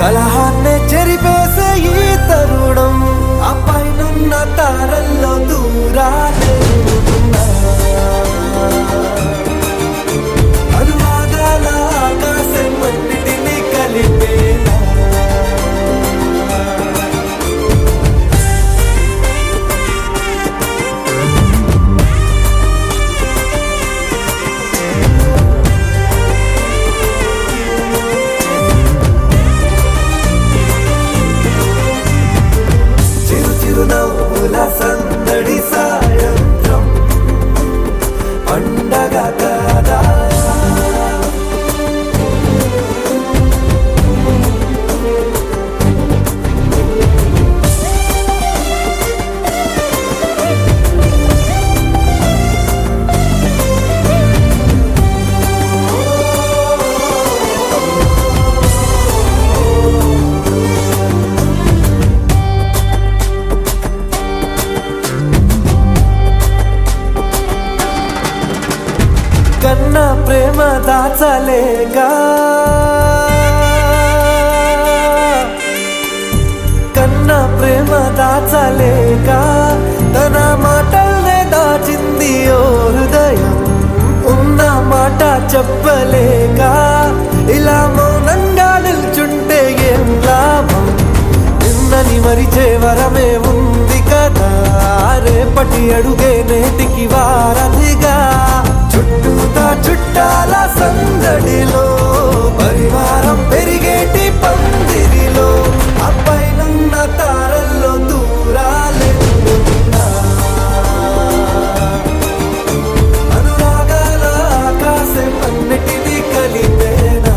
కలహాన్నే చెరిపేసే ఈ తరుణం ఆ పైనున్న తారల్లో దూరాలే అనువాదాల ఆకాశం అన్నిటినీ కలిపేలా చిరు చిరు నవ్వుల సందడి సాయంత్రం పండగ కాదా కన్నా ప్రేమ దాచలేగా కన్నా ప్రేమ దాచలేగా తన మాటల్నే దాచింది ఓ హృదయం ఉన్న మాట చెప్పలేక ఇలా మౌనంగా నిల్చుంటే ఏం లాభం నిన్నని మరిచే వరమే ఉంది కదా రేపటి అడుగే నేటికి వారధిగా చుట్టూతా చుట్టాల సందడిలో పరివారం పెరిగేటి పందిరిలో అప్పైనున్న తారల్లో దూరాలెన్నున్నా అనురాగాల ఆకాశం అన్నిటినీ కలిపేనా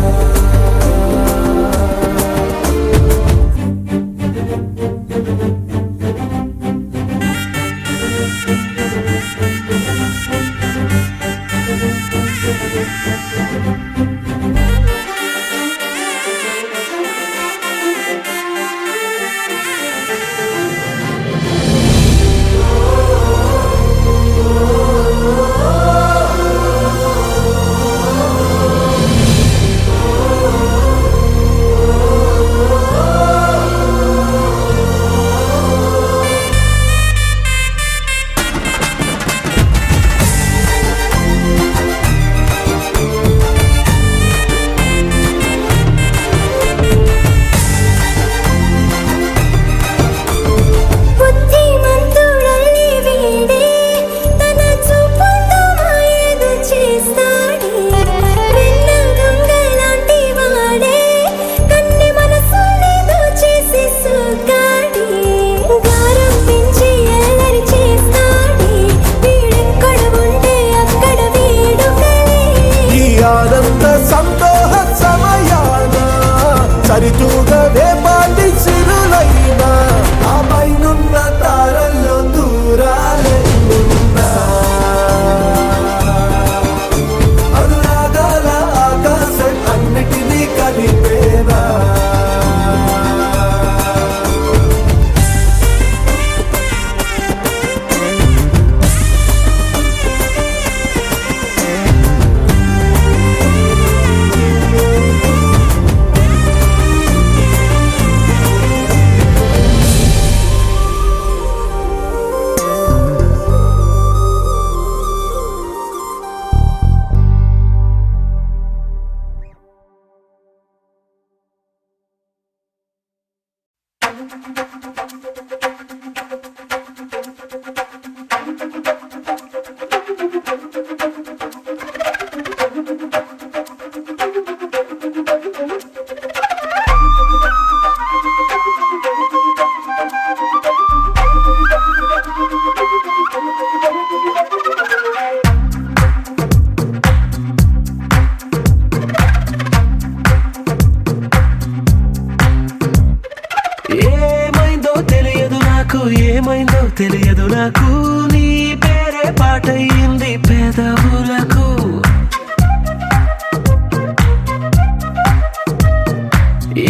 ఏమైందో తెలియదు నాకు, ఏమైందో తెలియదు నాకు, నీ పేరే పాటయింది పెదవులకు.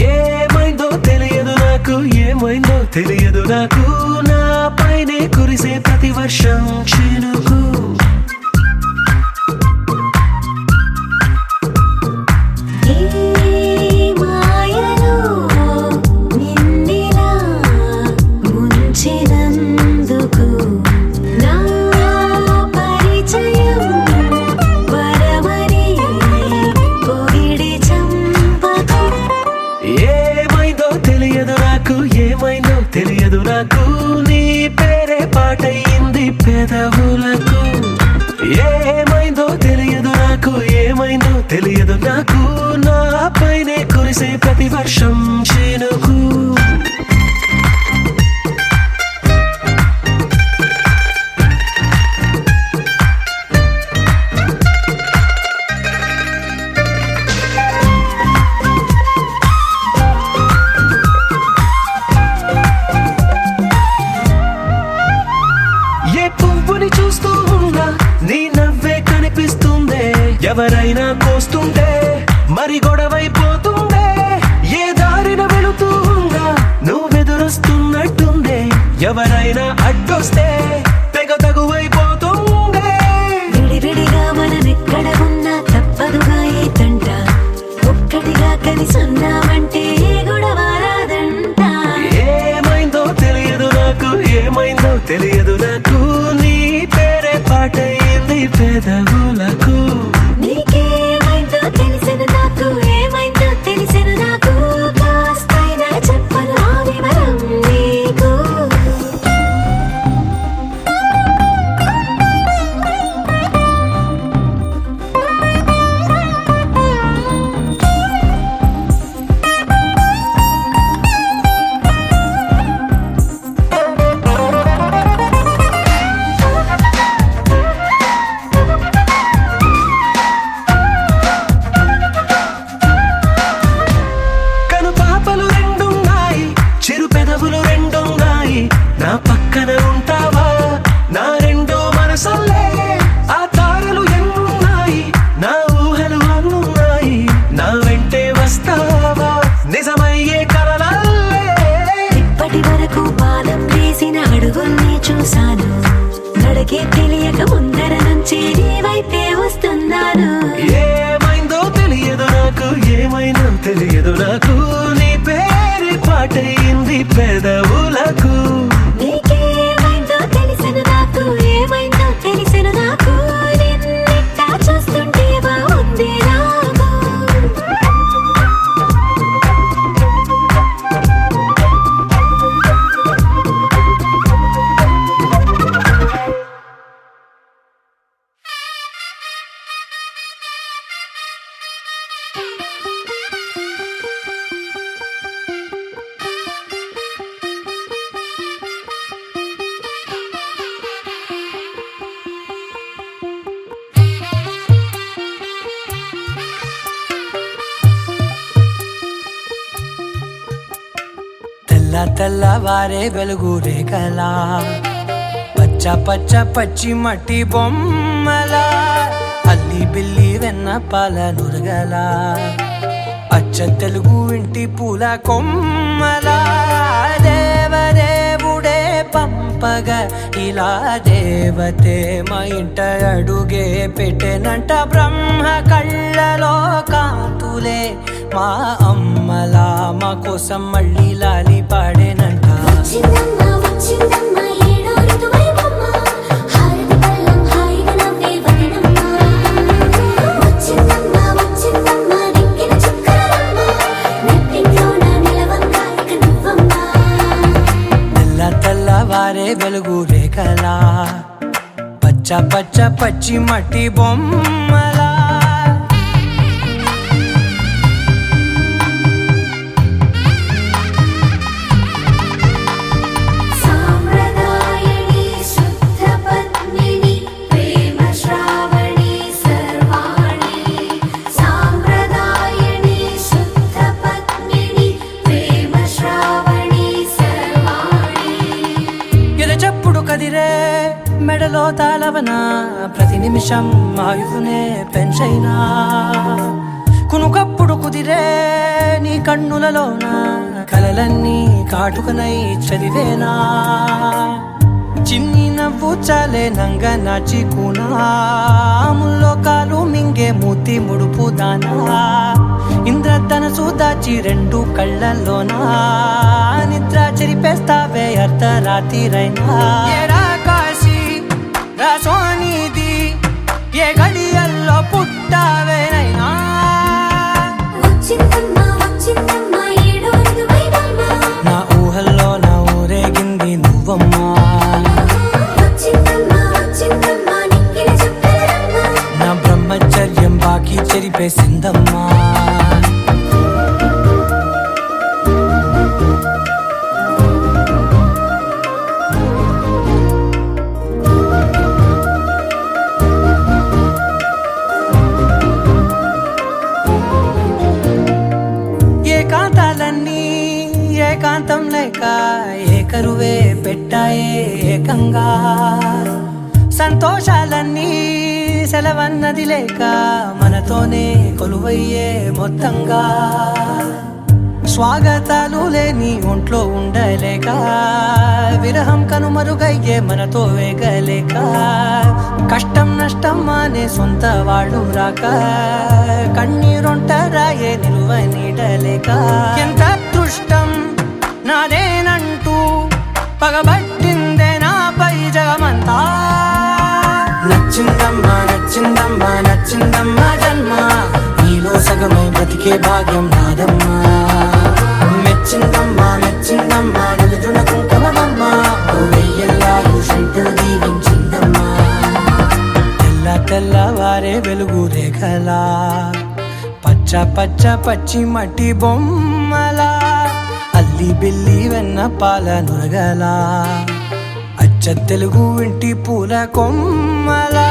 ఏమైందో తెలియదు నాకు, ఏమైందో తెలియదు నాకు, నా పైనే కురిసే ప్రతి వర్షం చినుకు. ఏమైందో తెలియదు నాకు, ఏమైందో తెలియదు నాకు, నీ పేరే పాటయింది పెదవులకు. ఏమైందో తెలియదు నాకు, ఏమైందో తెలియదు నాకు, నా పైనే కురిసే ప్రతి వర్షం చినుకు. చూస్తూ ఉన్నా నీ నవ్వే కనిపిస్తుందే, ఎవరైనా కోస్తుంటే మరి గొడవైపోతుందే, ఏ దారిన వెళుతూ ఉన్నా నువ్వెదురొస్తున్నట్టుందే, ఎవరైనా అడ్డొస్తే తెగ తగువైపోతుందే. విడివిడిగా మనమెక్కడ ఉన్నా తప్పదుగా ఈ తంట, ఒక్కటిగా కలిసున్నామంటే గొడవ రాదంట. ఏమైందో తెలియదు నాకు, ఏమైందో తెలియదు నాకు, నీ పేరే పాటయింది పెదవులకు. నీకేమైందో తెలిసెను నాకు, ఏమైందో తెలిసెను నాకు, కాస్తైనా చెప్పను ఆ వివరం నీకు. నా పక్కన ఉంటావా నా రెండో మనసల్లే, ఆ తారలు ఎన్నున్నాయి నా ఊహలు అన్నున్నాయి, నా వెంటే వస్తావా నిజమయ్యే కలలల్లే. ఇప్పటి వరకు పాదం వేసిన అడుగుల్ని చూశాను, నడకే తెలియక ముందర నుంచి నీ వైపే వస్తున్నాను. ఏమైందో తెలియదు నాకు, ఏమైందో తెలియదు నాకు, నీ పేరు పాటయింది పెదవులకు. నీకేమైందో తెలిసెను నాకు, ఏమైందో తెలిసెను నాకు, నిన్నిట్టా చూస్తుంటే బాగుంది నాకు. తెల్లవారే వెలుగు రేఖలా, పచ్చ పచ్చ పచ్చి మట్టి బొమ్మలా, అల్లి బిల్లి వెన్న పాల నురగలా, అచ్చ తెలుగు ఇంటి పూల కొమ్మలా, దేవదేవుడే పంపగా ఇలా దేవతే మా ఇంట అడుగే పెట్టెనంట, బ్రహ్మ కళ్ళలో కాంతులే మా అమ్మలా మా కోసం మళ్ళీ లాలి పాడేనంట. వచ్చిందమ్మా వచ్చిందమ్మా ఏడో ఋతువైవమ్మ, హారతి పళ్ళం హాయిగా నవ్వే వదనమ్మ. వచ్చిందమ్మా వచ్చిందమ్మా నెక్కిన చుక్కలమ్మ, నెట్టింట్లోన నిలవంగా ఇక నువ్వమ్మ. తెల్లవారే వెలుగు రేఖలా పచ్చ పచ్చ పచ్చి మట్టి బొమ్మలా సాంప్రదాయని శుద్ధ పద్మిని ప్రేమ శ్రావణి సర్వాణి సాంప్రదాయని శుద్ధ పద్మిని ప్రేమ శ్రావణి సర్వాణి ఎరచప్పుడు కదిరే మెడలో తాళవన ప్రతి నిమిషం ఆయుధునే పెంచైనా కునుకప్పుడు కుదిరే నీ కన్నులలోన కలలన్నీ కాటుకనై చదివేనా చిన్ని నవ్వు చాలే నంగ నాచి కూనాముల్లో కాలు మింగే మూతి ముడుపు దానా ఇంద్రధనసు దాచి రెండు కళ్ళల్లోనా నిద్ర చెరిపేస్తావే అర్ధరాత్రిరైనా ఏరా కాశీ రాసోనిది ఏ గడియల్లో పుట్టావేనైనా వచ్చిందమ్మా వచ్చిందమ్మా ఏడో ఋతువైవమ్మ నా ఊహల్లో నా ఊరేగింది నువ్వమ్మా వచ్చిందమ్మా వచ్చిందమ్మా నిక్కిన చుక్కలమ్మ నా బ్రహ్మచర్యం బాకీ చెరిపేసిందమ్మా ఏకాంతాలన్నీ ఏకాంతం లేక ఏకరువే పెట్టాయే ఏకంగా సంతోషాలన్నీ సెలవన్నది లేక మనతోనే కొలువయ్యే మొత్తంగా స్వాగతాలు లేని ఒంట్లో ఉండలేక విరహం కనుమరుగయ్యే మనతో వేగలేక కష్టం నష్టం అనే సొంత వాళ్ళు రాక కన్నీరొంటరాయే నిలువ నీడలేక ఎంత అదృష్టం నాదేనంటూ పగబట్టిందే నాపై జగమంతా నచ్చిందమ్మా నచ్చిందమ్మా నచ్చిందమ్మా జన్మ నీలో సగమై బ్రతికే భాగ్యం నాదమ్మా మెచ్చిందమ్మా మెచ్చిందమ్మా నిలుచున కుంకుమమ్మా వెయ్యల్లాలు శంకరు దీవించిందమ్మా తెల్ల తెల్లవారే వెలుగు రేఖలా పచ్చ పచ్చ పచ్చి మట్టి బొమ్మలా అల్లి బిల్లి వెన్న పాల నురగలా అచ్చ తెలుగు ఇంటి పూల కొమ్మలా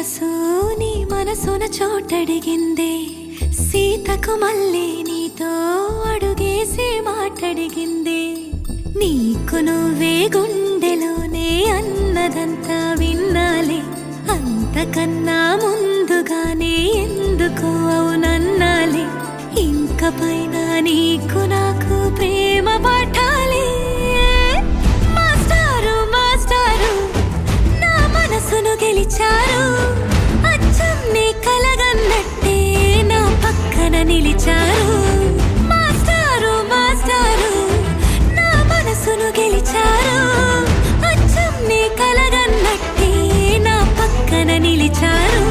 మనసు నీ మనసున చోటడిగిందే సీతకు మళ్ళీ నీతో అడుగేసి మాటడిగిందే నీకు నువ్వే గుండెలోనే అన్నదంతా విన్నాలే అంతకన్నా ముందుగానే ఎందుకు అవునన్నాలే ఇంక పైన నీకు నాకు ప్రేమ పాఠాలే మాస్టారు మాస్టారు నా మనసును గెలిచారు అచ్చం నీ కలగన్నట్టే నా పక్కన నిలిచారు మాస్టారు మాస్టారు నా మనసును గెలిచారు అచ్చం నీ కలగన్నట్టే నా పక్కన నిలిచారు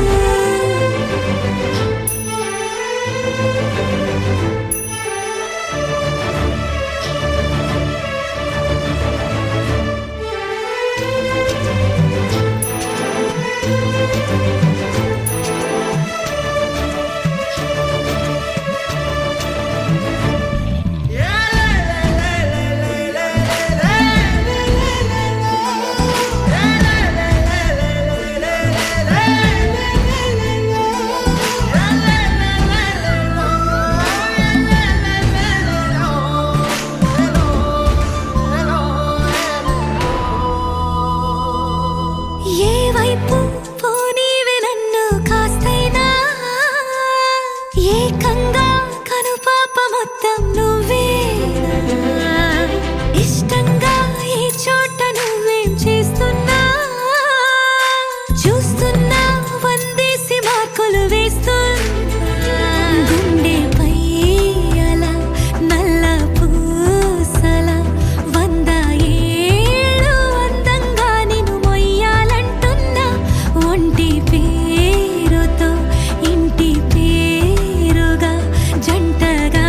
ఏ వైపు పోనీవే నన్ను కాస్తైనా ఏకంగా కనుపాప మొత్తం నువ్వే ఇష్టంగా ఈ చోట నువ్వేం చేస్తున్నా చూస్తున్నా వందేసి మార్కులు వేస్తున్నా గుండెపై అలా నల్ల పూసల 100 ఏళ్ళు అందంగా నిన్ను మొయ్యాలంటున్నా ఒంటి పేరుతో ఇంటి పేరుగా జంటగా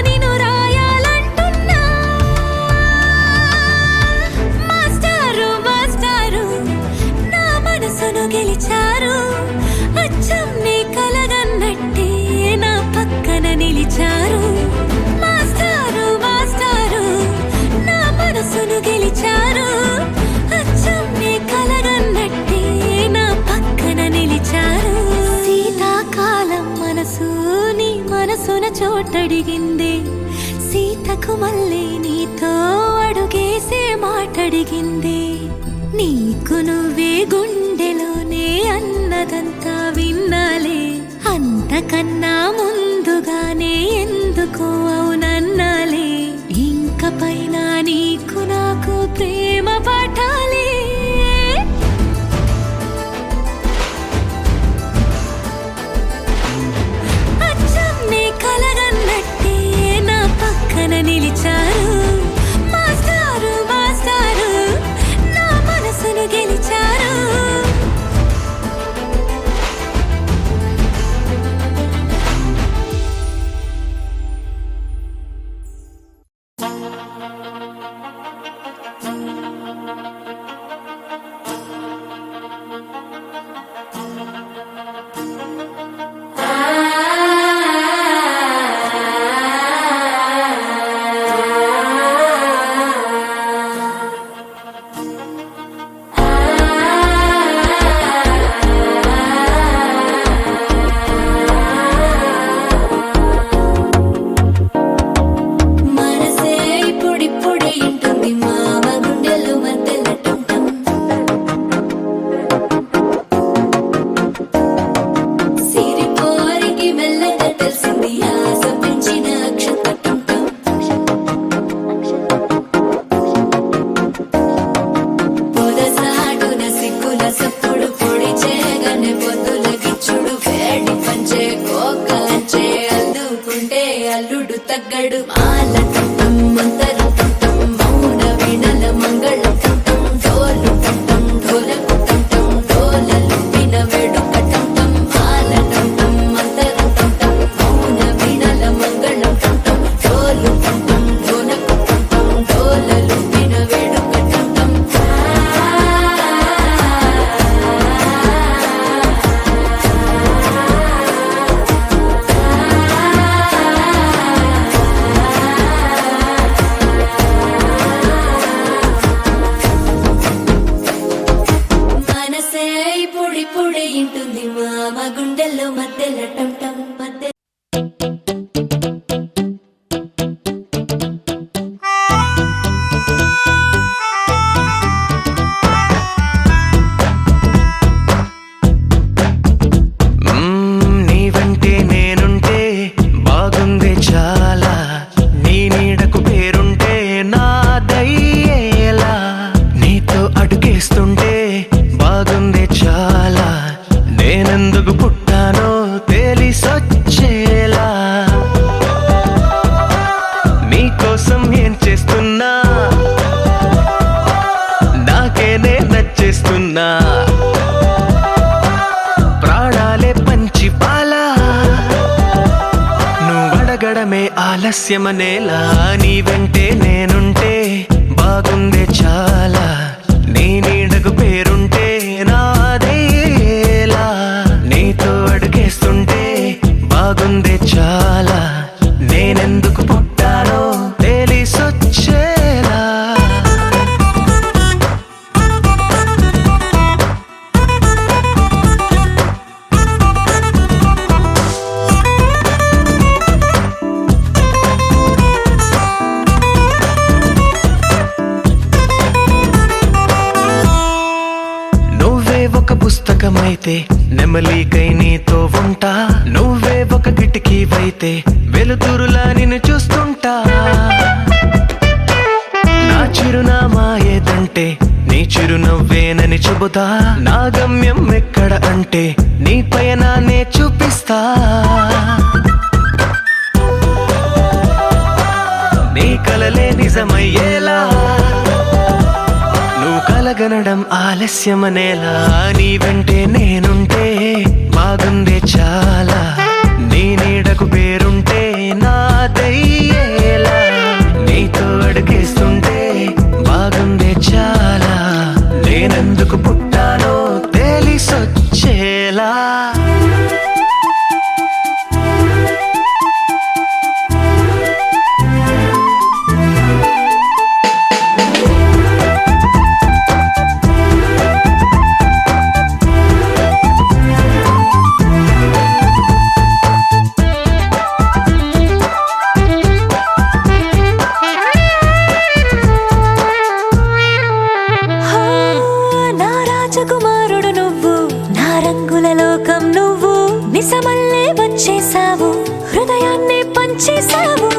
నిన్ను రాయాలంటున్నా మాస్టారు మాస్టారు నా మనసును గెలిచారు అచ్చం నీ కలగన్నట్టే నా పక్కన నిలిచారు మాస్టారు మాస్టారు నా మనసును గెలిచారు అచ్చం నీ కలగన్నట్టే నా పక్కన నిలిచారు శీతాకాలం మనసు నీ మనసున చోటడిగింది సీతకు మళ్ళీ నీతో అడుగేసే మాటడిగింది నీకు నువ్వే గుండెలోనే అన్నదంతా విన్నాలే అంతకన్నా ముందుగానే ఎందుకు అవునన్నాలే ఇంక పైన నీకు నాకు ప్రేమ పాఠాలే అచ్చం నీ కలగన్నట్టే నా పక్కన నిలిచారు మాస్టారు మాస్టారు నా మనసును గెలిచారు ఏం చేస్తున్నా నాకేనే నచ్చేస్తున్నా ప్రాణాలే పంచి పాలా నువ్వడగడమే ఆలస్యమనేలా నీ వెంటే నేనుంటే బాగుందే చాలా నీ నీడకు పేరుంటే నాదేలా నీతో అడుగేస్తుంటే బాగుందే చాలా నేనెందుకు పుట్టానో తెలిసొచ్చేలా నువ్వే ఒక పుస్తకమైతే నెమలికై నీతో ఉంటా నువ్వే ఒక కిటికీవైతే వెలుతురులా నిన్ను చూస్తుంటా నా చిరునామా ఏదంటే నీ చిరునవ్వేనని చెబుతా నా గమ్యం ఎక్కడ అంటే నీ పయనాన్నే చూపిస్తా నీ కలలే నిజమయ్యేలా నువ్వు కలగనడం ఆలస్యమనేలా నీ వెంటే నేనుంటే బాగుందే చాలా నీ నీడకు పేరుంటే నాదయ్యేలా నీతో అడుగేస్తుంటే బాగుందే చాలా నేనెందుకు పుట్టానో తెలిసొచ్చేలా నా రాజకుమారుడు నువ్వు నా రంగుల లోకం నువ్వు నిజమల్లే వచ్చేసావు హృదయాన్ని పంచేసావు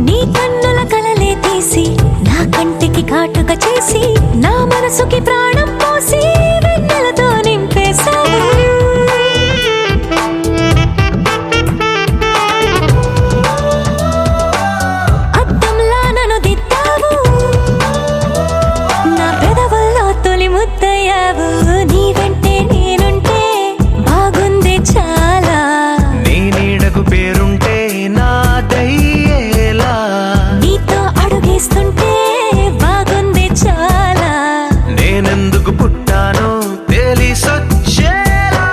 నీ కన్నుల కలలే తీసి నా కంటికి కాటుక చేసి నా మనసుకి ప్రాణం పోసి వెన్నెలతో నింపేశావు అద్దంలా నన్ను దిద్దావు నా పెదవుల్లో తొలి ముద్దయ్యావు నీ వెంటే నేనుంటే బాగుంది చాలా నీ నీడకు పేరుంటే నాదయ్యేలా నీతో అడుగేస్తుంటే బాగుంది చాలా నేనెందుకు పుట్టానో తెలిసొచ్చేలా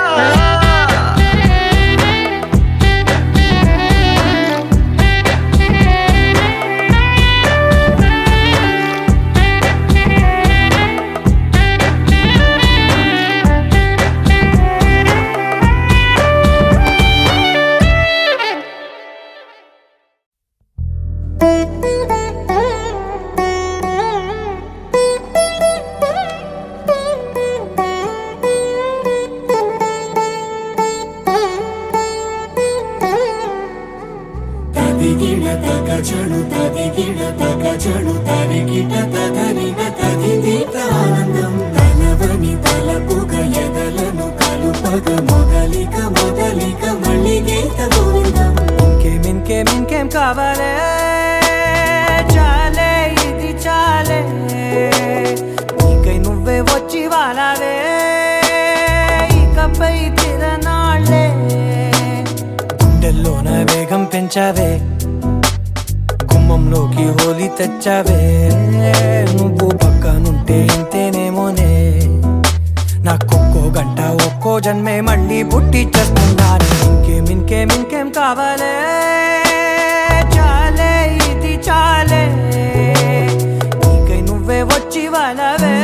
తదిగిడ తగజడు తదిగిడ తగజడు తరిగిట తదరిన తదిదీత ఆనందం తలవని తలపుగ ఎదలను కలుపగ మొదలిక మొదలిక మళ్ళీ గీత గోవిందం ఇంకేం కావాలే చాలే ఇది చాలే నీకై నువ్వే వచ్చి వాలావే ఇకపై తిరనాళ్ళే గుండెల్లోన వేగం పెంచావే గుమ్మంలోకి హోలీ తెచ్చావే నువ్వు పక్కనుంటే ఇంతేనేమోనే నాకొక్కో గంట ఒక్కో జన్మే మళ్ళీ పుట్టి చేస్తున్నాను ఇంకేం కావాలే చాలే ఇది చాలే నీకై నువ్వే వచ్చి వాళ్ళవే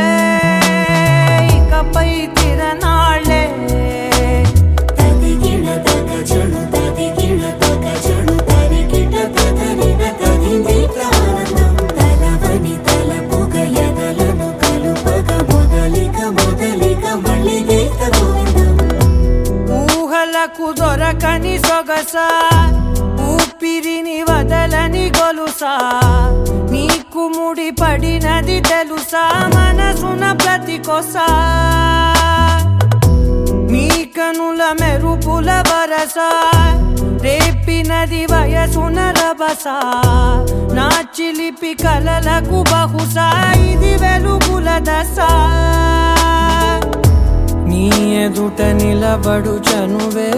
ఇకపై తిరనాళ్ళే తదిగిడ తగజడు తదిగిడ తగజడు తరిగిట తదరిన తదిదీత ఆనందం తలవని తలపుగ ఎదలను కలుపగ మొదలిక మొదలిక మళ్ళీ గీత గోవిందం ఊహలకు దొరకని సొగస ఊపిరిని వదలని గొలుసా నీకు ముడి పడినది తెలుసా మనసున ప్రతి కొసా నీ కనుల మెరుపుల వరస రేపినది వయసున రభస నా చిలిపి కలలకు బహుశా ఇది వెలుగుల దశ నీ ఎదుట నిలబడు చనువే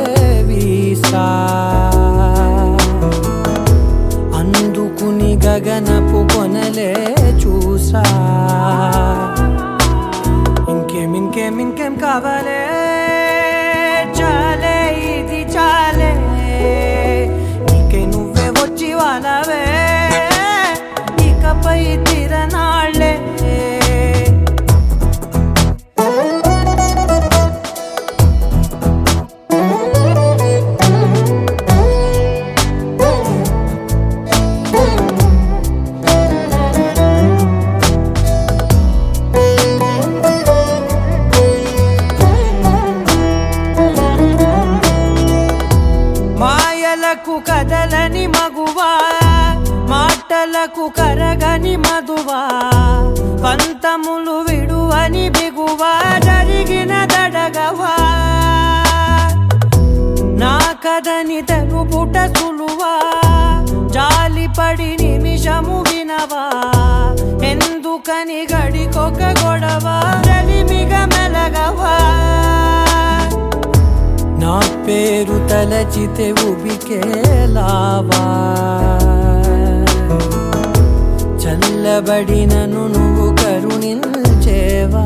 వీసా అందుకుని గగనపు కొనలే చూసా ఇంకేం కావాలే చాలే ఇది చాలే నీకే నువ్వే వచ్చి వాళ్ళవే ఇకపై తిరనాళ్ళే కదలని మగువా మాటలకు కరగని మధువా పంతములు విడువని బిగువా జరిగిన దడగవా నా కదని తెలుపుట సులువా జాలిపడి నిమిషము వినవా ఎందుకని గడికొక గొడవ రలిమిగ మెలగవా నా పేరు తలచితే ఉబికేలావా చల్లబడినను నువ్వు కరుణించేవా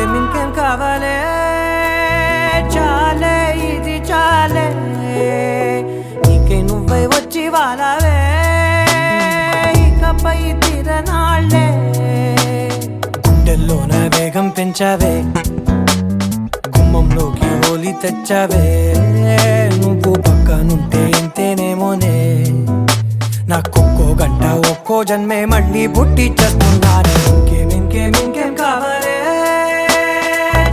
ఇంకేం కావాలే చాలే ఇది చాలే నీకే నువ్వే వచ్చి వాళ్ళవే ఇకపై తిరనాళ్ళే గుండెల్లోన వేగం పెంచావే గుమ్మంలోకి హోలీ తెచ్చావే నువ్వు పక్కనుంటే ఇంతేనేమోనే నాకొక్కో గంట ఒక్కో జన్మే మళ్ళీ పుట్టి చేస్తున్నానే ఇంకేం కావాలే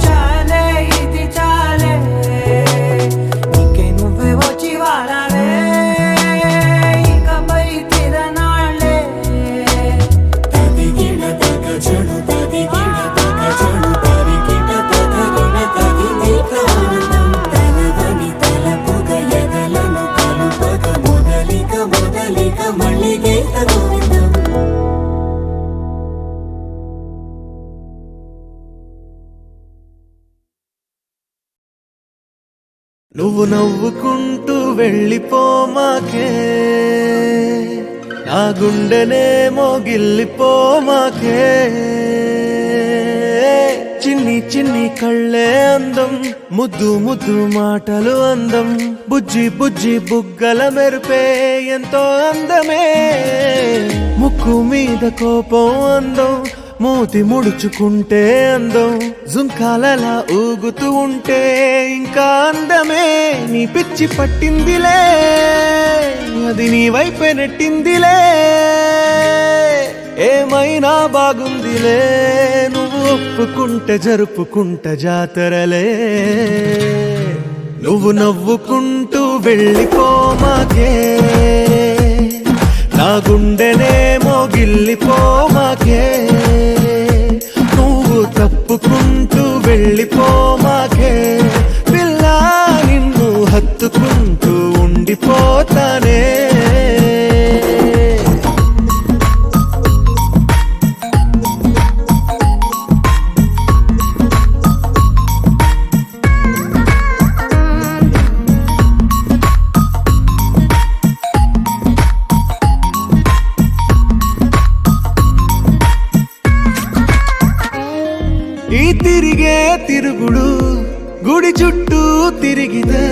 చాలే ఇది చాలే నీకే నువ్వే వచ్చి వాళ్ళవే ఇకపై తిరనాళ్ళే తదిగిన తగ చెడు తదిగిన తగ చెడు తరిగిట తదరిన తదింది ప్రాణం తలవని తలపుగ ఎదలను కలుపగ మొదలిక మళ్ళీ గోవిందం నువ్వు నవ్వుకుంటూ వెళ్ళిపోమాకే నా గుండెనేమో గిల్లిపోమాకే చిన్ని చిన్ని కళ్ళే అందం ముద్దు ముద్దు మాటలు అందం బుజ్జి బుజ్జి బుగ్గల మెరుపే ఎంతో అందమే ముక్కు మీద కోపం అందం మూతి ముడుచుకుంటే అందం జుంకాలలా ఊగుతూ ఉంటే ఇంకా అందమే నీ పిచ్చి పట్టిందిలే అది నీ వైపే నెట్టిందిలే ఏమైనా బాగుందిలే నువ్వు ఒప్పుకుంటే జరుపుకుంటే జాతరలే నువ్వు నవ్వుకుంటూ వెళ్ళిపోమాకే నా గుండెనేమో గిల్లిపోమాకే నువ్వు తప్పుకుంటూ వెళ్ళిపోమాకే పిల్ల నిన్ను హత్తుకుంటూ ఉండిపోతానే ఈ తిరిగే తిరుగుడు గుడి చుట్టూ తిరిగితే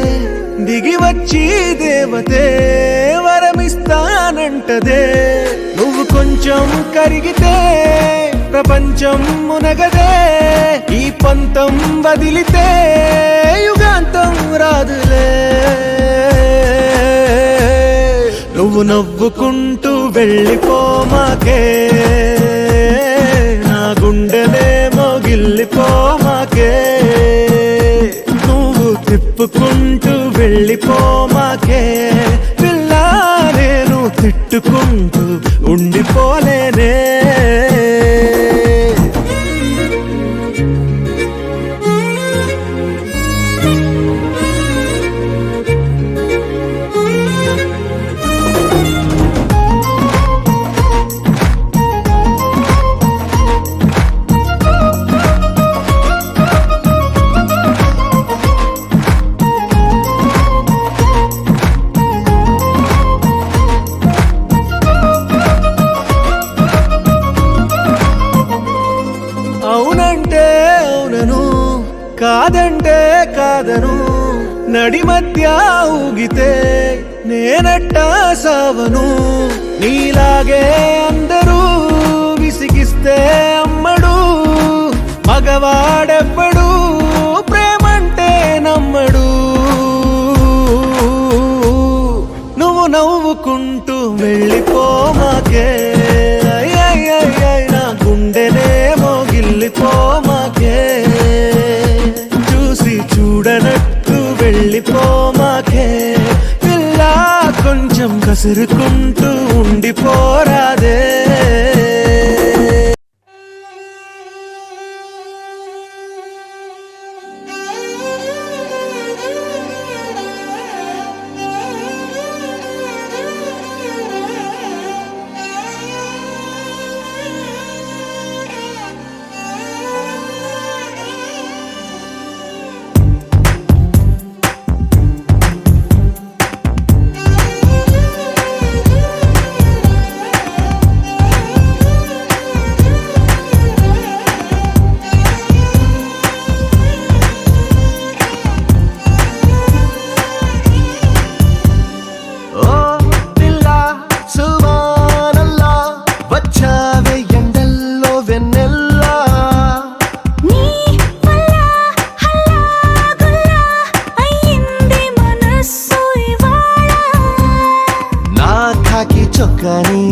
దిగి వచ్చి దేవతే వరమిస్తానంటదే నువ్వు కొంచెం కరిగితే ప్రపంచం మునగదే ఈ పంతం వదిలితే యుగాంతం రాదులే నువ్వు నవ్వుకుంటూ వెళ్ళిపోమాకే నా గుండెనేమో గిల్లిపోమాకే నువ్వు తిప్పుకుంటూ వెళ్ళిపోమాకే పిల్ల నేను తిట్టుకుంటూ ఉండిపోలేనే నడి మధ్య ఊగితే నేనట్టా సావను నీలాగే అందరూ విసిగిస్తే అమ్మడు మగవాడెవ్వడు ప్రేమంటే నమ్మడు నువ్వు నవ్వుకుంటూ వెళ్ళిపోమాకే నా గుండెనేమో గిల్లిపోమాకే చూసి చూడనట్టు వెళ్ళిపోమాకే పిల్ల కొంచెం కసురుకుంటూ ఉండిపోరాదే చొక్కాని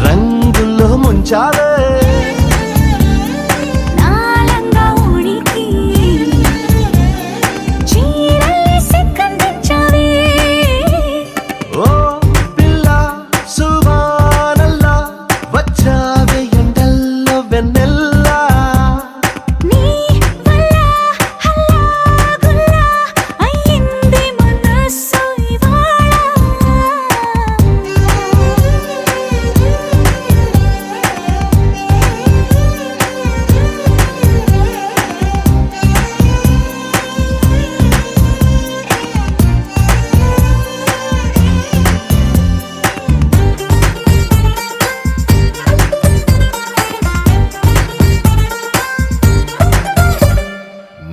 రంగుల్లో ముంచావే నాలంగా ఉడికి చీరల్ని సిక్కందించావే ఓ పిల్ల సువానల్లా వచ్చావే ఎండల్లో వెన్నెల్లా నీ వల్ల హల్లా గుల్లా అయ్యింది మనసు ఇవాళ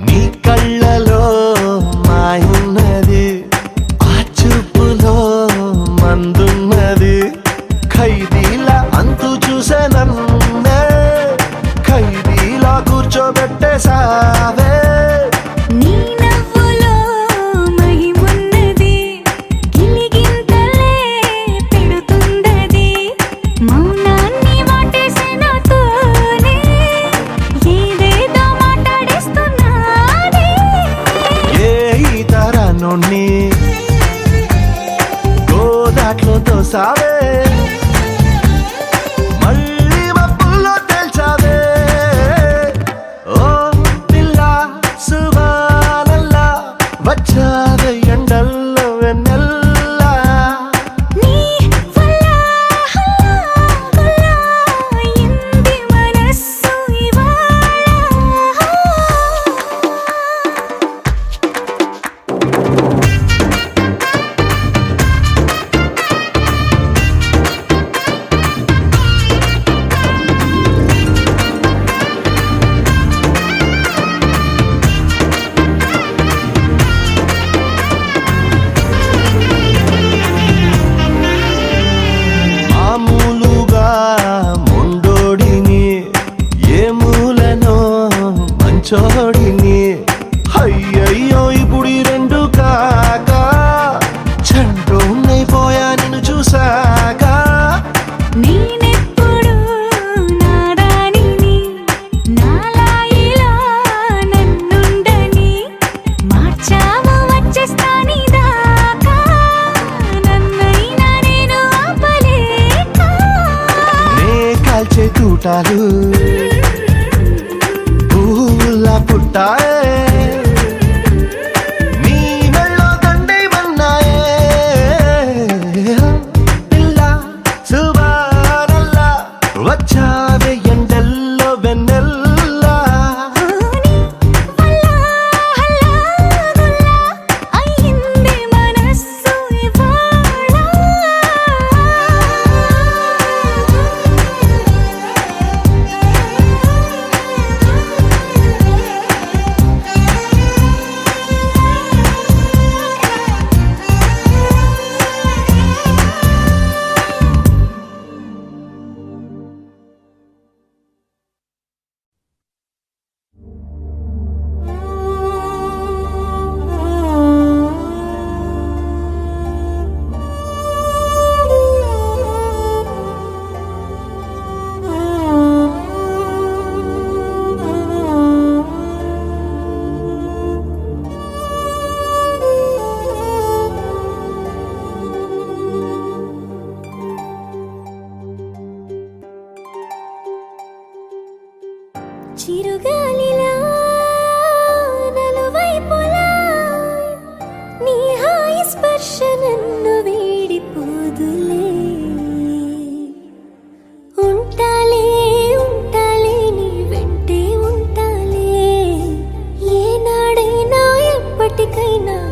నీ కళ్ళలో మాయున్నది ఆ చూపులో మందున్నది ఖైదీలా అంతు చూసే నన్నే ఖైదీలా కూర్చోబెట్టేసావే నీ నవ్వులో మహిమున్నది గిలిగింతలే పెడుతుందది మౌనాన్ని వాటేసే నాతోనే ఏదేదో మాట్లాడేస్తున్నానే ఏ తరాన్ని గోదాట్లో తోసావే మళ్ళీ మబ్బుల్లో తేల్చావే ఓ పిల్ల సువానల్లా వచ్చావే ఎండల్లో వెన్నెల్లా నీ వల్ల హల్లా గుల్లా అయ్యింది మనసు ఇవాళ మామూలుగా మొండోడిని ఏ మూలనో మంచోడిని అయ్యయ్యో ఇప్పుడు ఈ రెండు కాక చంటోన్నైపోయా నిన్ను చూసాక నేనెప్పుడు నాదానిని నాలాయిలా నన్నుండని మార్చావు వచ్చేస్తాని దాకా నన్నైనా నేను ఆపలేక నే కాల్చే తూటాలు పువ్వులా పుట్టాయే నీ మెళ్ళో దండేమన్నాయే పిల్ల సువానల్లా వచ్చావే ఎండల్లో వెన్నెల్లా నీ వల్ల హల్లా గుల్లా అయ్యింది మనసు ఇవాళ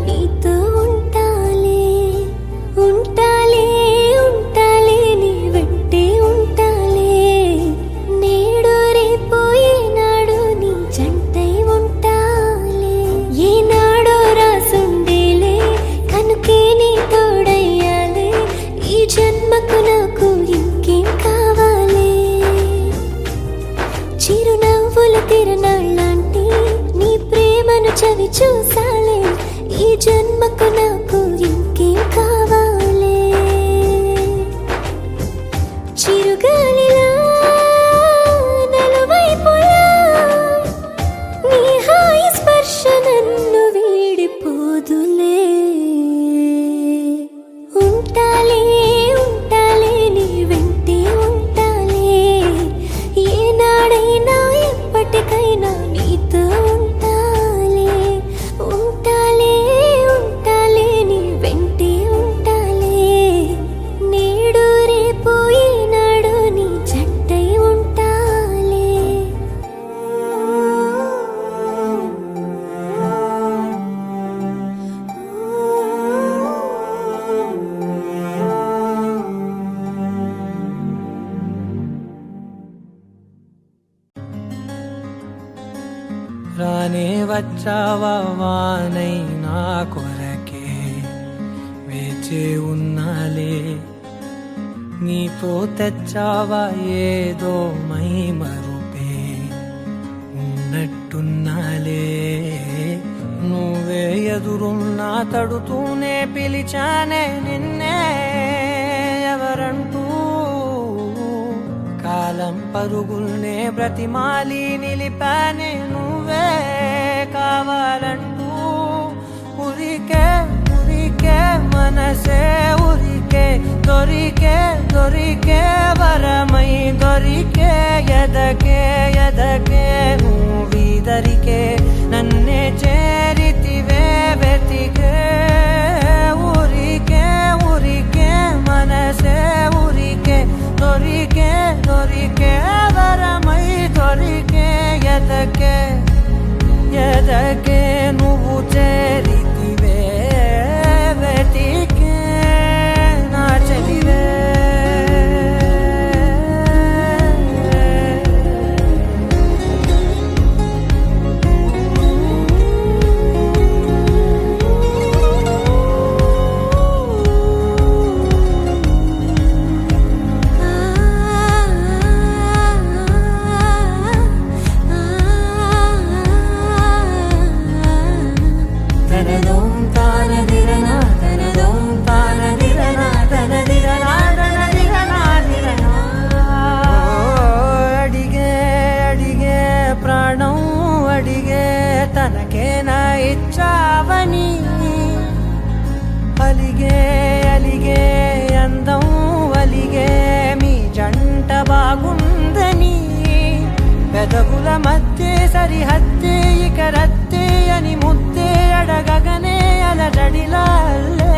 నీతో ఉంటాలే ఉంటాలే ఉంటాలే నీ వెంటే ఉంటాలే నేడు రేపు ఏనాడు నీ జంటై ఉంటాలే ఏనాడో రాసుండేలే కనుకే నీ తోడయ్యాలే ఈ జన్మకు నాకు ఇంకేం కావాలే చిరునవ్వుల తిరునాళ్ళంటే నీ ప్రేమను చవి చూసాలే ఈ జన్మకు నాకు ఇంకేం కావాలే చిరుగాలిలా నలువైపులా నీ హాయి స్పర్శ నన్ను వీడిపోదులే ఉంటాలే ఉంటాలే నీ వెంటే ఉంటాలే ఏనాడైనా ఎప్పటికైనా నీతో ఉంటాలే ఉంటాలే ఉంటాలే నీ వెంటే ఉంటాలే నేడు రేపు ఏనాడు నీ జంటై ఉంటాలే రానే వచ్చావా వానై నా కొరకే వేచే ఉన్నాలే నీతో తెచ్చావా ఏదో మై మరుపే ఉన్నట్టున్నాలే నువ్వే ఎదురున్నా తడుతూనే పిలిచానే నిన్నే ఎవరంటూ కాలం పరుగుల్నే బ్రతిమాలి నిలిపానే నువ్వే కావాలంటూ ఉరికే ఉరికే మనసే ఉరికే దొరికే దొరికే వరమై దొరికే ఎదకే ఎదకే నువ్వీదరికే నన్నే చేరితివే వెతికే ఉరికే ఉరికే మనసే ఉరికే దొరికే దొరికే వరమై దొరికే ఎదకే ఎదకే నువ్వు చేరితివే వెతికే నా చెలివే తనదోం తానదిరనా తనదోం తానదిరనా తనదిరనా తనదిరనా దిరనా అడిగే అడిగే ప్రాణం అడిగే తనకేనా ఇచ్చావని అలిగే అలిగే అందం అలిగే మీ జంట బాగుందని పెదవుల మధ్య సరిహద్దే ఇక రత్తే అని ముద్దే అడగగనే అలజడిలాలే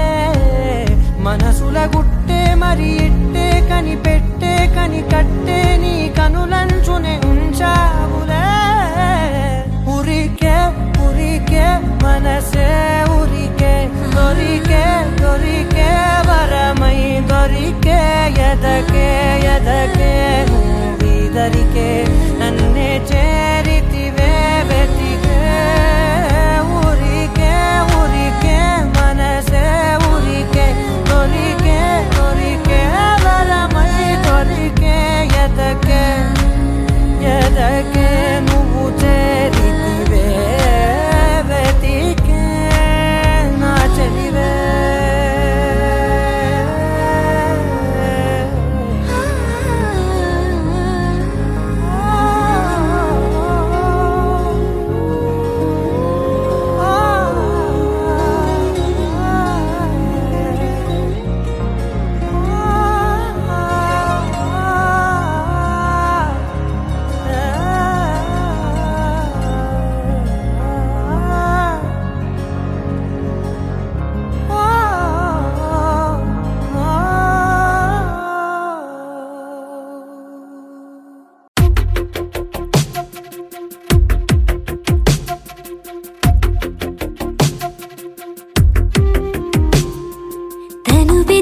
మనసుల గుట్టే మరి ఇట్టే కనిపెట్టే కని కట్టే నీ కనులంచునే ఉంచావులే ఉరికే ఉరికే మనసే ఉరికే దొరికే దొరికే వరమై దొరికే ఎదకే ఎదకే నువ్వీదరికే నన్నే చేరితివే వెతికే ఉరికే ఉరికే మనసే ఉరికే దొరికే దొరికే వరమై దొరికే ఎదకే ఎదకే నువ్వు చేరితివే వెతికే నా చెలివే ఆ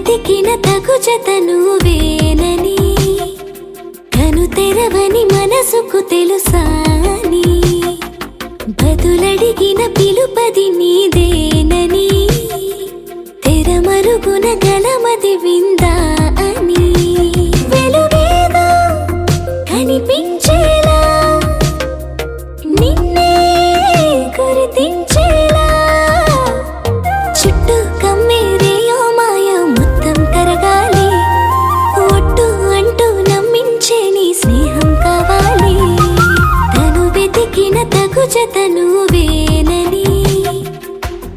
వెతికిన తగు జత నువ్వేనని కను తెరవని మనసుకు తెలుసాని బదులడిగిన పిలుపది నీదేనని తెరమరుగున గలమది విందా అని వెలుగేదో కనిపించేలా నిన్నే గుర్తించేలా చుట్టూ కమ్మేరేయో మాయ మొత్తం కరగాలి ఒట్టు అంటూ నమ్మించే నీ స్నేహం కావాలి తను వెతికిన తగు జత నువ్వేనని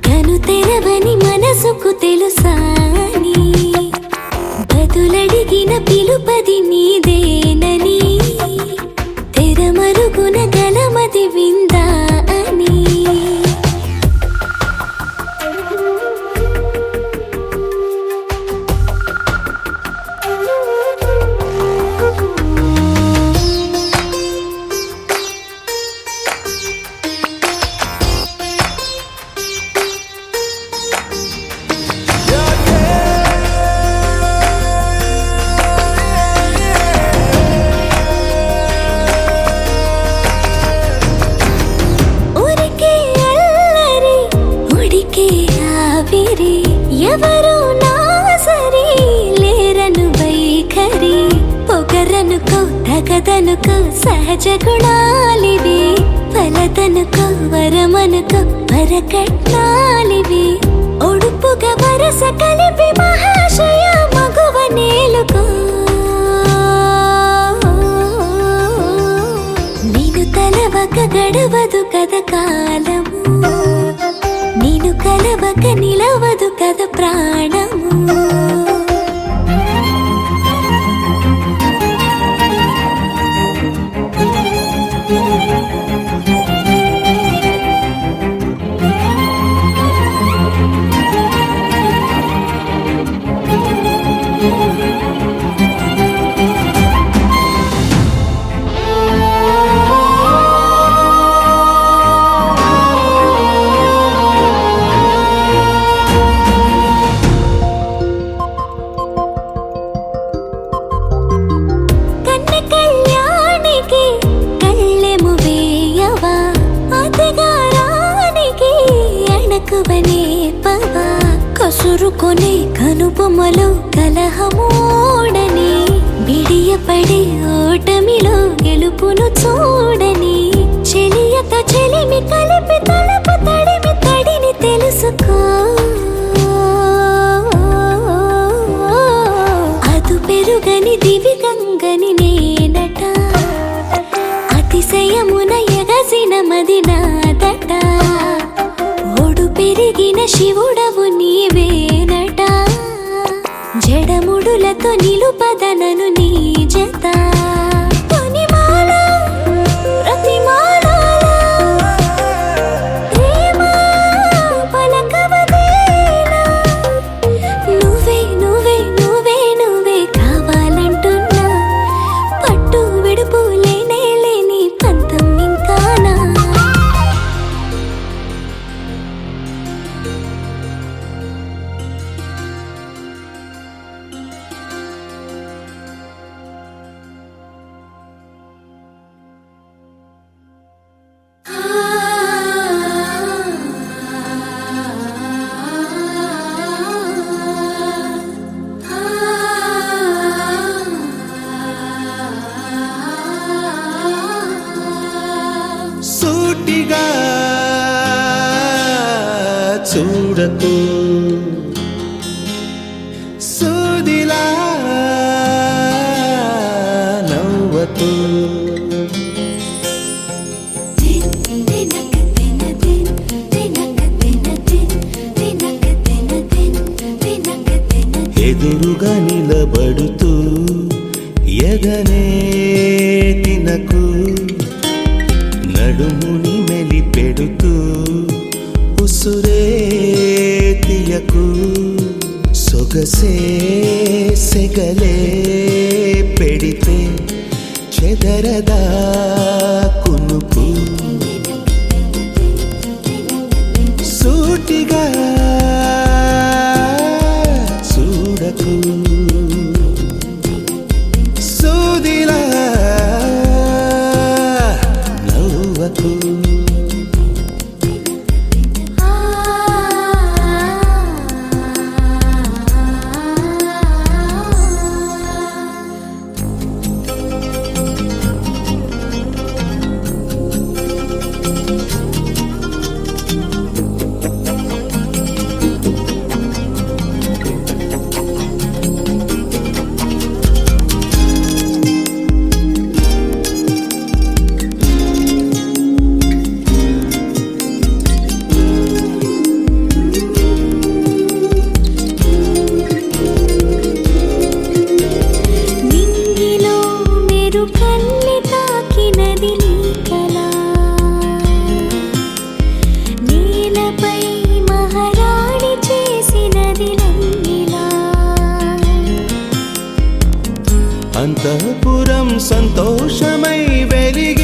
కను తెరవని మనసుకు తెలుసాని బదులడిగిన పిలుపది నీదేనని తెరమరుగున గలమది విందా అని ఊరికే అల్లరి ఉడికే ఆవిరి ఎవరు నా సరి లేరను వైఖరి పొగరనుకో తగదనుకో సహజ గుణాలివి ఫలదనుకో వరమనుకో వరకట్నాలివి ఒడుపుగా వరస కలిపి మహాశయ మగువ నేలుకో నేను తలవక గడవదు కద కాలము నేను కలవక నిలవదు కద ప్రాణము కన్న కళ్యాణికి కళ్ళెము వేయవా అతగారానికి అణకువనే పవా కసురుకొనే కనుబొమ్మలో కలహమూడని బిడియపడే ఓటమిలో గెలుపును చూడని చెలియతో చెలిమి కలిపి తలపు తడిమి తడిని తెలుసుకో అదు పెరుగని దివి గంగని నేనట అతిశయమున ఎగసిన మది నాదట ఒడు పెరిగిన శివుడవు నీవేనట జడముడులతో నిలుపదనను నీ జత తొనిమాల ప్రతిమాల ప్రేమ పలకవదేలా నువ్వే నువ్వే నువ్వే నువ్వే కావాలంటున్నా పట్టు విడుపు లేనే లేని పంతం ఇంకానా సూటిగా చూడకు సూదిలా నవ్వకు ఎదురుగా నిలబడుతూ ఎదనే తినకు నడుముని మెలిపెడుతూ ఉసురే తీయకు సొగసే సెగలే పెడితే చెదరదా కునుకు సూటిగా చూడకు సంతోషమై వెలిగి